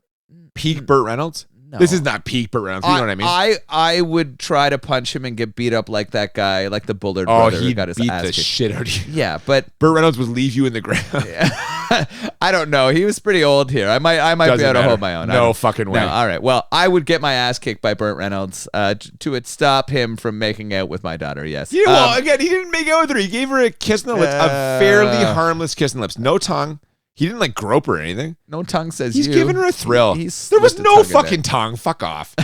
Peak Burt Reynolds? No. This is not peak Burt Reynolds. You know what I mean? I would try to punch him and get beat up like that guy, like the Bullard Oh, brother who he got his beat ass the kicked. shit out of you. Yeah, but Burt Reynolds would leave you in the ground. I don't know. He was pretty old here. I might be Doesn't able to matter. hold my own. I No don't- fucking way. No, all right. Well, I would get my ass kicked by Burt Reynolds to stop him from making out with my daughter. Yes. Yeah, well, again, he didn't make out with her. He gave her a kiss on the lips, a fairly harmless kiss on the lips. No tongue. He didn't like grope her or anything. No tongue says He's you. giving her a thrill. He There was slipped a no tongue in fucking there. tongue. Fuck off.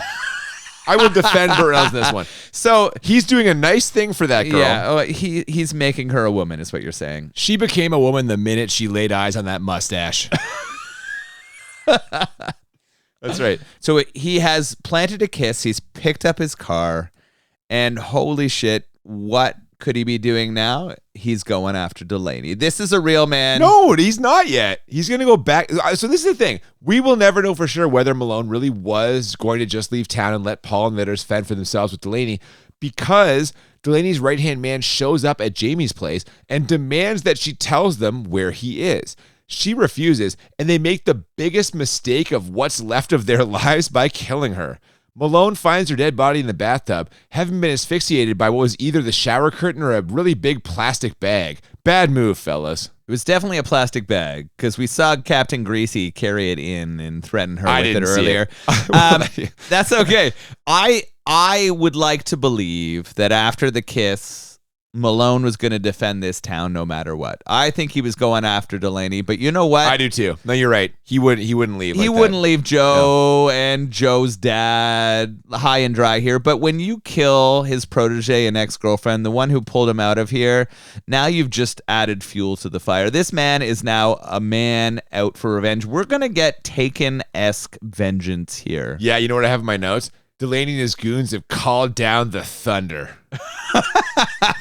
I would defend Burt Reynolds in this one. So He's doing a nice thing for that girl. yeah, he's making her a woman, is what you're saying. She became a woman the minute she laid eyes on that mustache. That's right. So he has planted a kiss. He's picked up his car, and holy shit, what could he be doing now? He's going after Delaney. This is a real man. No, he's not yet. He's going to go back. So this is the thing. We will never know for sure whether Malone really was going to just leave town and let Paul and Vitters fend for themselves with Delaney, because Delaney's right-hand man shows up at Jamie's place and demands that she tells them where he is. She refuses, and they make the biggest mistake of what's left of their lives by killing her. Malone finds her dead body in the bathtub, having been asphyxiated by what was either the shower curtain or a really big plastic bag. Bad move, fellas. It was definitely a plastic bag because we saw Captain Greasy carry it in and threaten her with it didn't see earlier. it. That's okay. I would like to believe that after the kiss, Malone was going to defend this town no matter what. I think he was going after Delaney, but you know what? I do too. No, you're right. He wouldn't leave. He like wouldn't that. leave Joe and Joe's dad high and dry here. But when you kill his protege and ex-girlfriend, the one who pulled him out of here, now you've just added fuel to the fire. This man is now a man out for revenge. We're going to get Taken-esque vengeance here. Yeah, you know what I have in my notes? Delaney and his goons have called down the thunder.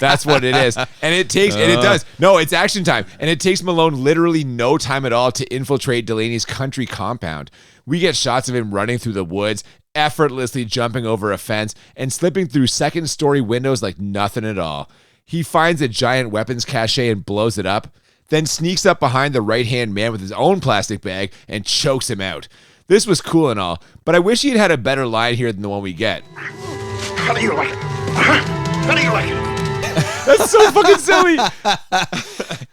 That's what it is. And it takes, and it does. No, it's action time. And it takes Malone literally no time at all to infiltrate Delaney's country compound. We get shots of him running through the woods, effortlessly jumping over a fence, and slipping through second-story windows like nothing at all. He finds a giant weapons cache and blows it up, then sneaks up behind the right-hand man with his own plastic bag and chokes him out. This was cool and all, but I wish he had had a better line here than the one we get. How do you like it? How do you like it? That's so fucking silly.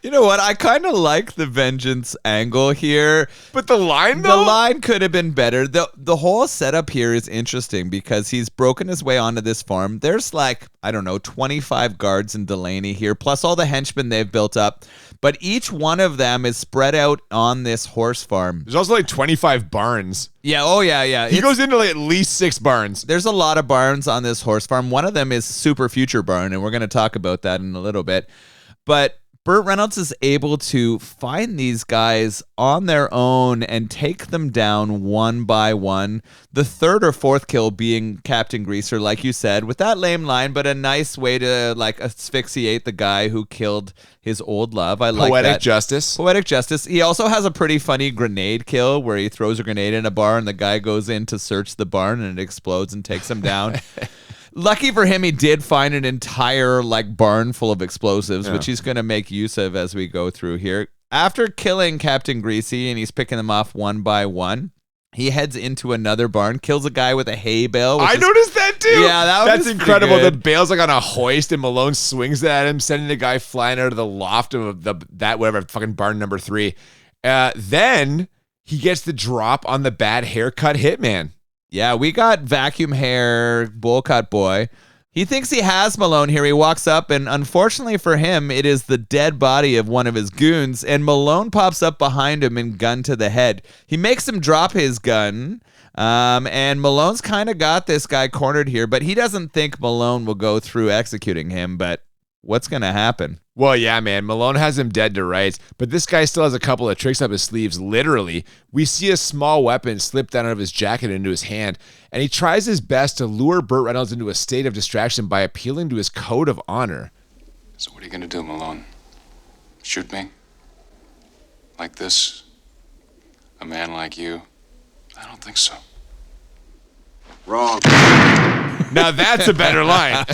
You know what? I kind of like the vengeance angle here. But the line, The though? line could have been better. The whole setup here is interesting because he's broken his way onto this farm. There's like, I don't know, 25 guards in Delaney here, plus all the henchmen they've built up. But each one of them is spread out on this horse farm. There's also like 25 barns. Yeah, oh yeah. He goes into like at least 6 barns. There's a lot of barns on this horse farm. One of them is Super Future Barn, and we're going to talk about that in a little bit. But Burt Reynolds is able to find these guys on their own and take them down one by one. The third or fourth kill being Captain Greaser, like you said, with that lame line, but a nice way to like asphyxiate the guy who killed his old love. I like that. Poetic justice. Poetic justice. He also has a pretty funny grenade kill where he throws a grenade in a bar and the guy goes in to search the barn and it explodes and takes him down. Lucky for him, he did find an entire like barn full of explosives, which he's going to make use of as we go through here. After killing Captain Greasy and he's picking them off one by one, he heads into another barn, kills a guy with a hay bale. I noticed that too. Yeah, that's incredible. The bale's like on a hoist and Malone swings it at him, sending the guy flying out of the loft of that whatever fucking barn number 3. Then he gets the drop on the bad haircut hitman. Yeah, we got vacuum hair, bowl cut boy. He thinks he has Malone here. He walks up, and unfortunately for him, it is the dead body of one of his goons, and Malone pops up behind him and gun to the head. He makes him drop his gun, and Malone's kind of got this guy cornered here, but he doesn't think Malone will go through executing him, but what's going to happen? Well, yeah, man. Malone has him dead to rights, but this guy still has a couple of tricks up his sleeves, literally. We see a small weapon slip down out of his jacket into his hand, and he tries his best to lure Burt Reynolds into a state of distraction by appealing to his code of honor. So what are you going to do, Malone? Shoot me? Like this? A man like you? I don't think so. Wrong. Now that's a better line.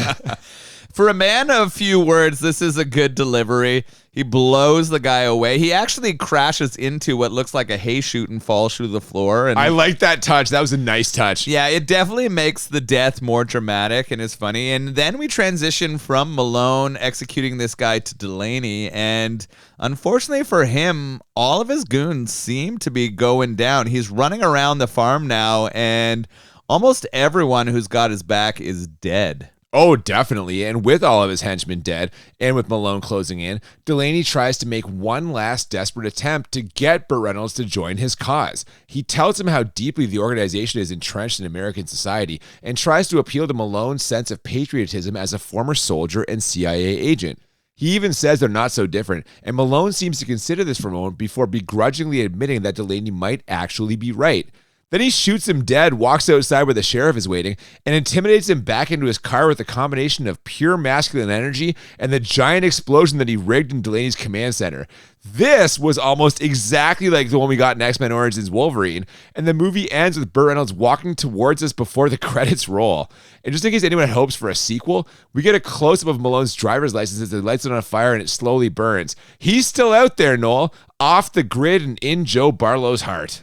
For a man of few words, this is a good delivery. He blows the guy away. He actually crashes into what looks like a hay chute and falls through the floor. And I like that touch. That was a nice touch. yeah, it definitely makes the death more dramatic and is funny. And then we transition from Malone executing this guy to Delaney. And unfortunately for him, all of his goons seem to be going down. He's running around the farm now, and almost everyone who's got his back is dead. Oh, definitely. And with all of his henchmen dead, and with Malone closing in, Delaney tries to make one last desperate attempt to get Burt Reynolds to join his cause. He tells him how deeply the organization is entrenched in American society, and tries to appeal to Malone's sense of patriotism as a former soldier and CIA agent. He even says they're not so different, and Malone seems to consider this for a moment before begrudgingly admitting that Delaney might actually be right. Then he shoots him dead, walks outside where the sheriff is waiting, and intimidates him back into his car with a combination of pure masculine energy and the giant explosion that he rigged in Delaney's command center. This was almost exactly like the one we got in X-Men Origins Wolverine, and the movie ends with Burt Reynolds walking towards us before the credits roll. And just in case anyone hopes for a sequel, we get a close-up of Malone's driver's license as he lights it on fire and it slowly burns. He's still out there, Noel, off the grid and in Joe Barlow's heart.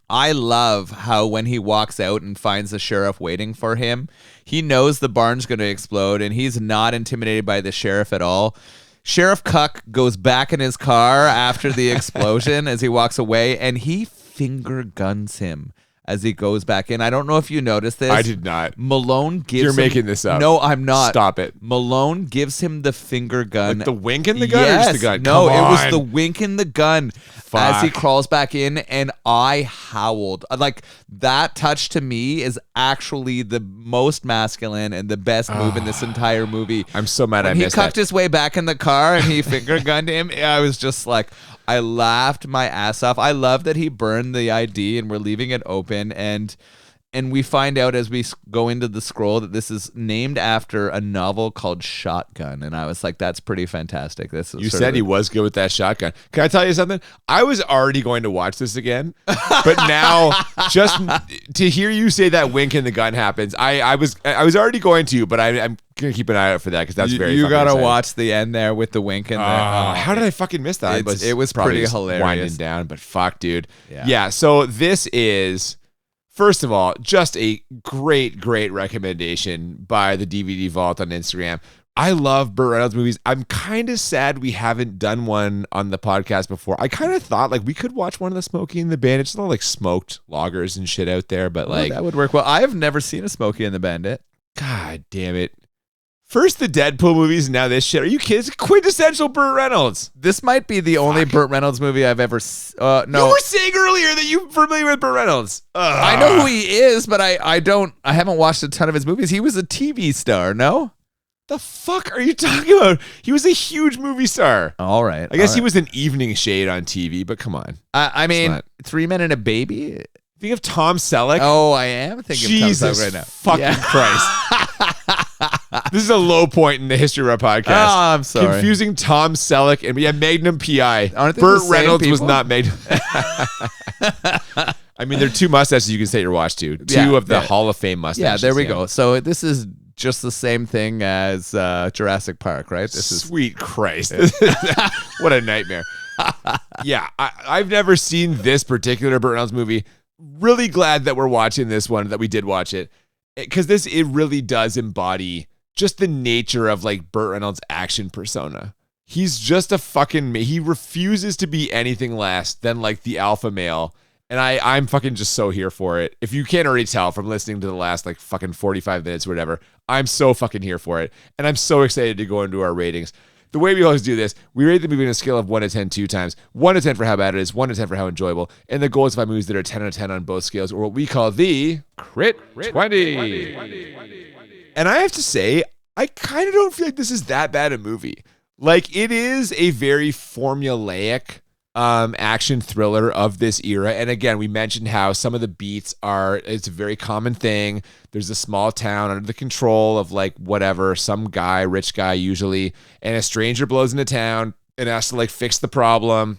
I love how when he walks out and finds the sheriff waiting for him, he knows the barn's going to explode and he's not intimidated by the sheriff at all. Sheriff Cuck goes back in his car after the explosion as he walks away, and he finger guns him as he goes back in. I don't know if you noticed this. I did not. Malone gives You're him, making this up. No, I'm not. Stop it. Malone gives him the finger gun. Like the wink in the gun yes. or just the gun? No, Come it was on. the wink in the gun as he crawls back in, and I howled. Like, that touch to me is actually the most masculine and the best move in this entire movie. I'm so mad I When he missed cucked that. his way back in the car and he finger gunned him, I was just like, I laughed my ass off. I love that he burned the ID and we're leaving it open, and we find out as we go into the scroll that this is named after a novel called Shotgun. And I was like, that's pretty fantastic. This is You said he was good with that shotgun. Can I tell you something? I was already going to watch this again, but now just to hear you say that wink in the gun happens, I was already going to, but I'm gonna keep an eye out for that because that's very. You fucking gotta exciting. watch the end there with the wink and the. How did I fucking miss that? It was probably pretty just hilarious. Winding down, but fuck, dude. Yeah. So this is. First of all, just a great recommendation by the DVD Vault on Instagram. I love Burt Reynolds movies. I'm kind of sad we haven't done one on the podcast before. I kind of thought like we could watch one of the Smokey and the Bandit. It's not like smoked loggers and shit out there, but like that would work well. I've never seen a Smokey and the Bandit. God damn it. First the Deadpool movies, and now this shit. Are you kidding? It's quintessential Burt Reynolds. This might be the only Burt Reynolds movie I've ever. No, You were saying earlier that you're familiar with Burt Reynolds. I know who he is, but I haven't watched a ton of his movies. He was a TV star, no? The fuck are you talking about? He was a huge movie star. All right. I guess he was an evening shade on TV, but come on. I mean, 3 Men and a Baby. Think of Tom Selleck. Oh, I am thinking Jesus of Tom Selleck right now. Fucking Christ. This is a low point in the history of our podcast. Oh, I'm sorry. Confusing Tom Selleck and Magnum PI. Aren't they Burt the same Reynolds was people? not Magnum. I mean, they're two mustaches you can set your watch to. Two of the Hall of Fame mustaches. Yeah, there we go. So this is just the same thing as Jurassic Park, right? This is Sweet Christ. What a nightmare. Yeah, I've never seen this particular Burt Reynolds movie. Really glad that we're watching this one, that we did watch it. Because it really does embody just the nature of like Burt Reynolds' action persona. He's just a fucking, he refuses to be anything less than like the alpha male. And I'm fucking just so here for it. If you can't already tell from listening to the last like fucking 45 minutes or whatever, I'm so fucking here for it. And I'm so excited to go into our ratings. The way we always do this, we rate the movie on a scale of 1 to 10 2 times. 1 to 10 for how bad it is, 1 to 10 for how enjoyable. And the goal is to find movies that are 10 out of 10 on both scales, or what we call the Crit 20. And I have to say, I kind of don't feel like this is that bad a movie. Like, it is a very formulaic action thriller of this era. And again, we mentioned how some of the beats it's a very common thing. There's a small town under the control of like whatever, some guy, rich guy usually, and a stranger blows into town and has to like fix the problem.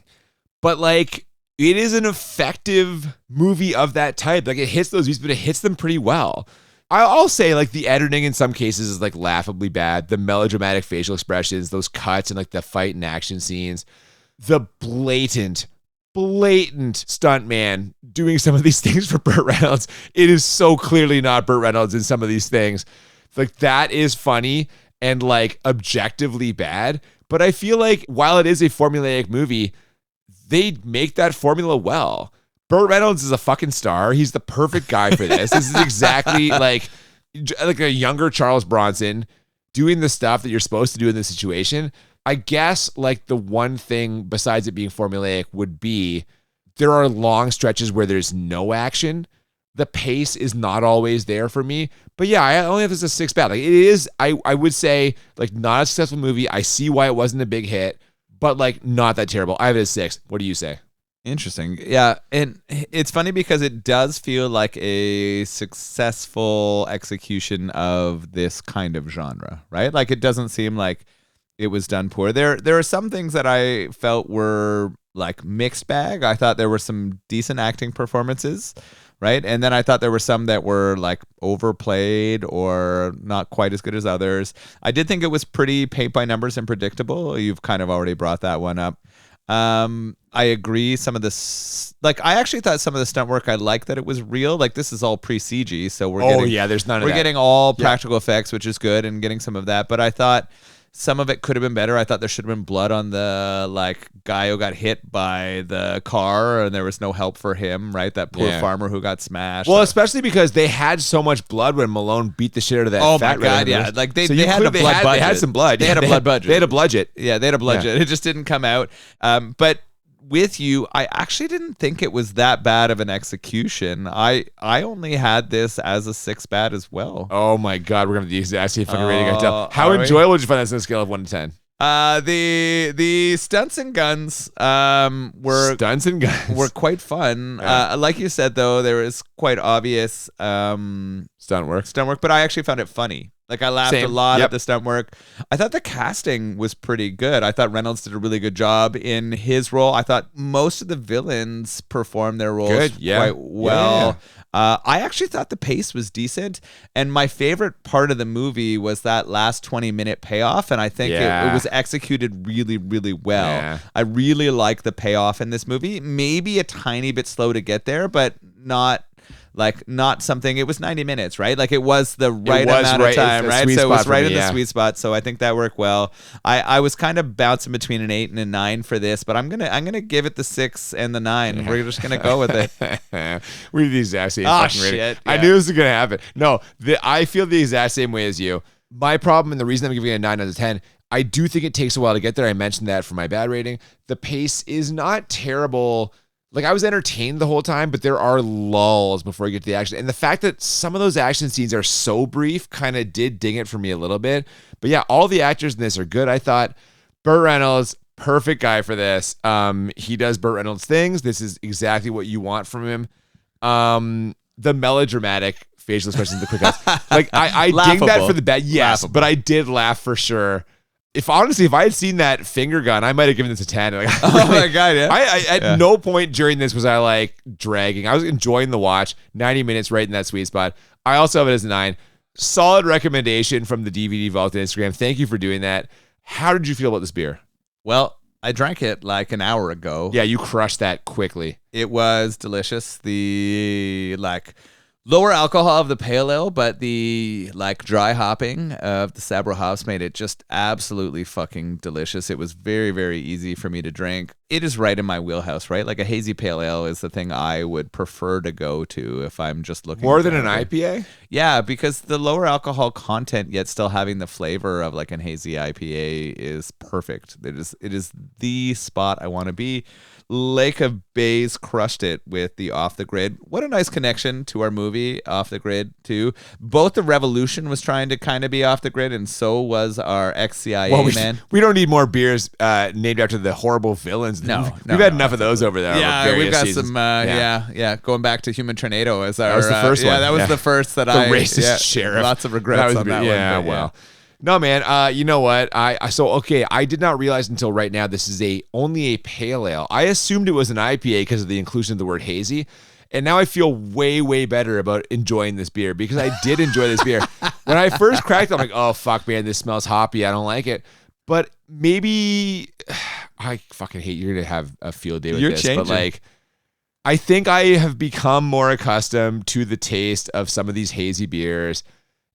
But like, it is an effective movie of that type. Like, it hits those beats, but it hits them pretty well. I'll say like the editing in some cases is like laughably bad. The melodramatic facial expressions, those cuts and like the fight and action scenes. The blatant stuntman doing some of these things for Burt Reynolds. It is so clearly not Burt Reynolds in some of these things. Like, that is funny and like objectively bad. But I feel like while it is a formulaic movie, they make that formula well. Burt Reynolds is a fucking star. He's the perfect guy for this. This is exactly like a younger Charles Bronson doing the stuff that you're supposed to do in this situation. I guess like the one thing besides it being formulaic would be there are long stretches where there's no action. The pace is not always there for me. But yeah, I only have this as a 6 bad. Like, it is, I would say, like, not a successful movie. I see why it wasn't a big hit, but like not that terrible. I have it as 6. What do you say? Interesting. Yeah. And it's funny because it does feel like a successful execution of this kind of genre, right? Like, it doesn't seem like it was done poor. There are some things that I felt were like mixed bag. I thought there were some decent acting performances, right? And then I thought there were some that were like overplayed or not quite as good as others. I did think it was pretty paint by numbers and predictable. You've kind of already brought that one up. I agree. Some of this, like, I actually thought some of the stunt work, I like that it was real. Like, this is all pre-CG, so there's none of that. We're getting all practical effects, which is good, and getting some of that. But I thought some of it could have been better. I thought there should have been blood on the like guy who got hit by the car, and there was no help for him, right? That poor farmer who got smashed. Well, especially because they had so much blood when Malone beat the shit out of that. Oh fat my god, yeah! Like they had a blood budget. They had some blood. They had a blood budget. They had a budget. Yeah, they had a budget. It just didn't come out. But with you, I actually didn't think it was that bad of an execution. I only had this as a 6 bad as well. Oh my god, we're gonna have the exact same fucking rating. I tell. How enjoyable did you find this on a scale of 1 to 10? The stunts and guns were quite fun. Yeah. Like you said though, there was quite obvious stunt work, but I actually found it funny. Like, I laughed a lot at the stunt work. I thought the casting was pretty good. I thought Reynolds did a really good job in his role. I thought most of the villains performed their roles quite well. I actually thought the pace was decent. And my favorite part of the movie was that last 20-minute payoff. And I think it was executed really, really well. Yeah. I really like the payoff in this movie. Maybe a tiny bit slow to get there, but not something. It was 90 minutes, right? Like, it was the right amount of time, right? So it was right in the sweet spot. So I think that worked well. I was kind of bouncing between an 8 and a 9 for this, but I'm gonna give it the 6 and the 9. We're just gonna go with it. We have the exact same fucking rating. Shit, I knew this was gonna happen. No, I feel the exact same way as you. My problem, and the reason I'm giving it a 9 out of 10, I do think it takes a while to get there. I mentioned that for my bad rating. The pace is not terrible. Like, I was entertained the whole time, but there are lulls before you get to the action. And the fact that some of those action scenes are so brief kind of did ding it for me a little bit. But yeah, all the actors in this are good. I thought Burt Reynolds, perfect guy for this. He does Burt Reynolds things. This is exactly what you want from him. The melodramatic facial expressions, the quick cuts. Like I dig that for the bad. Yes, laughable. But I did laugh for sure. If I had seen that finger gun, I might have given this a 10. Like, oh my God, yeah. I at no point during this was I like dragging. I was enjoying the watch. 90 minutes right in that sweet spot. I also have it as a 9. Solid recommendation from the DVD Vault on Instagram. Thank you for doing that. How did you feel about this beer? Well, I drank it like an hour ago. Yeah, you crushed that quickly. It was delicious. The lower alcohol of the pale ale, but the dry hopping of the Sabro hops made it just absolutely fucking delicious. It was very, very easy for me to drink. It is right in my wheelhouse, right? Like a hazy pale ale is the thing I would prefer to go to if I'm just looking more than an IPA. Yeah, because the lower alcohol content, yet still having the flavor of like an hazy IPA is perfect. It is the spot I want to be. Lake of Bays crushed it with the Off the Grid. What a nice connection to our movie Off the Grid too. Both the Revolution was trying to kind of be off the grid, and so was our ex-CIA man. We don't need more beers named after the horrible villains. We've had enough of those over there. Yeah, we've got seasons. some. Going back to Human Tornado as our. That was the first one. Yeah, that was the first that the racist sheriff. Lots of regrets on that one. Yeah, well. No, man. You know what? I did not realize until right now this is only a pale ale. I assumed it was an IPA because of the inclusion of the word hazy, and now I feel way, way better about enjoying this beer because I did enjoy this beer. When I first cracked it, I'm like, oh fuck, man, this smells hoppy. I don't like it. But maybe I fucking hate you're gonna have a field day with this. Changing. But I think I have become more accustomed to the taste of some of these hazy beers.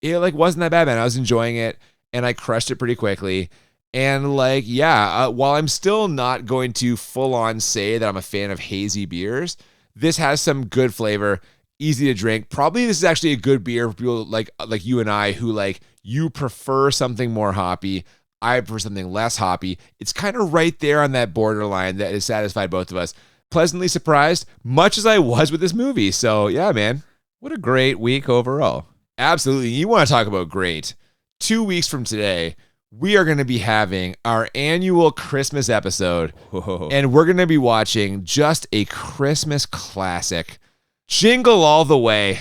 It wasn't that bad, man. I was enjoying it. And I crushed it pretty quickly. And while I'm still not going to full on say that I'm a fan of hazy beers, this has some good flavor, easy to drink. Probably this is actually a good beer for people like you and I who you prefer something more hoppy. I prefer something less hoppy. It's kind of right there on that borderline that has satisfied both of us. Pleasantly surprised, much as I was with this movie. So yeah, man. What a great week overall. Absolutely. You want to talk about great. 2 weeks from today, we are going to be having our annual Christmas episode. Whoa. And we're going to be watching just a Christmas classic, Jingle All the Way.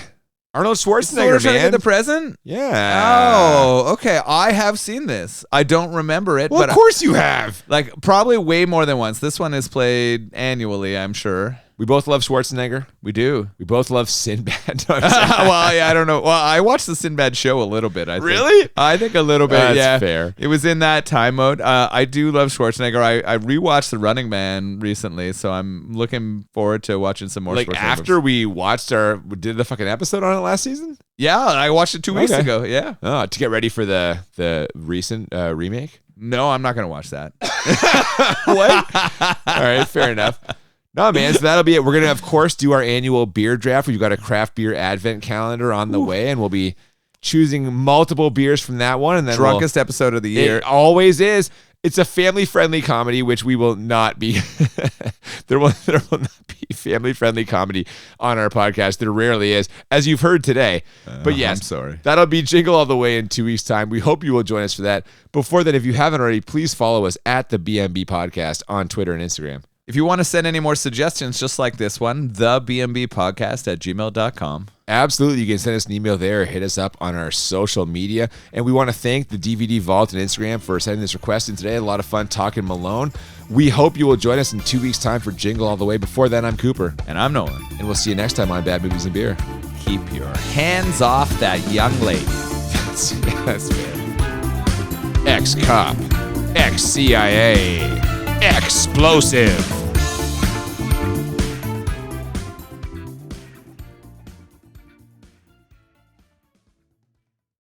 Arnold Schwarzenegger, man. The present? Yeah. Oh, okay. I have seen this. I don't remember it. Well, but of course you have. Probably way more than once. This one is played annually, I'm sure. We both love Schwarzenegger. We do. We both love Sinbad. Well, yeah, I don't know. Well, I watched the Sinbad show a little bit, I think. Really? I think a little bit, That's yeah. fair. It was in that time mode. I do love Schwarzenegger. I rewatched The Running Man recently, so I'm looking forward to watching some more Schwarzenegger. After we did the fucking episode on it last season? Yeah, I watched it 2 weeks ago, yeah. Oh, to get ready for the recent remake? No, I'm not going to watch that. What? All right, fair enough. No, man, so that'll be it. We're going to, of course, do our annual beer draft. We've got a craft beer advent calendar on the way, and we'll be choosing multiple beers from that one. And then drunkest episode of the year. It always is. It's a family-friendly comedy, which we will not be. There will not be family-friendly comedy on our podcast. There rarely is, as you've heard today. But yes, I'm sorry. That'll be Jingle All the Way in 2 weeks' time. We hope you will join us for that. Before that, if you haven't already, please follow us at the BMB Podcast on Twitter and Instagram. If you want to send any more suggestions just like this one, thebmbpodcast@gmail.com. Absolutely. You can send us an email there or hit us up on our social media. And we want to thank the DVD Vault and Instagram for sending this request in today. A lot of fun talking Malone. We hope you will join us in 2 weeks' time for Jingle All the Way. Before then, I'm Cooper. And I'm Nolan. And we'll see you next time on Bad Movies and Beer. Keep your hands off that young lady. That's fair. Ex-cop. Ex-CIA. Explosive.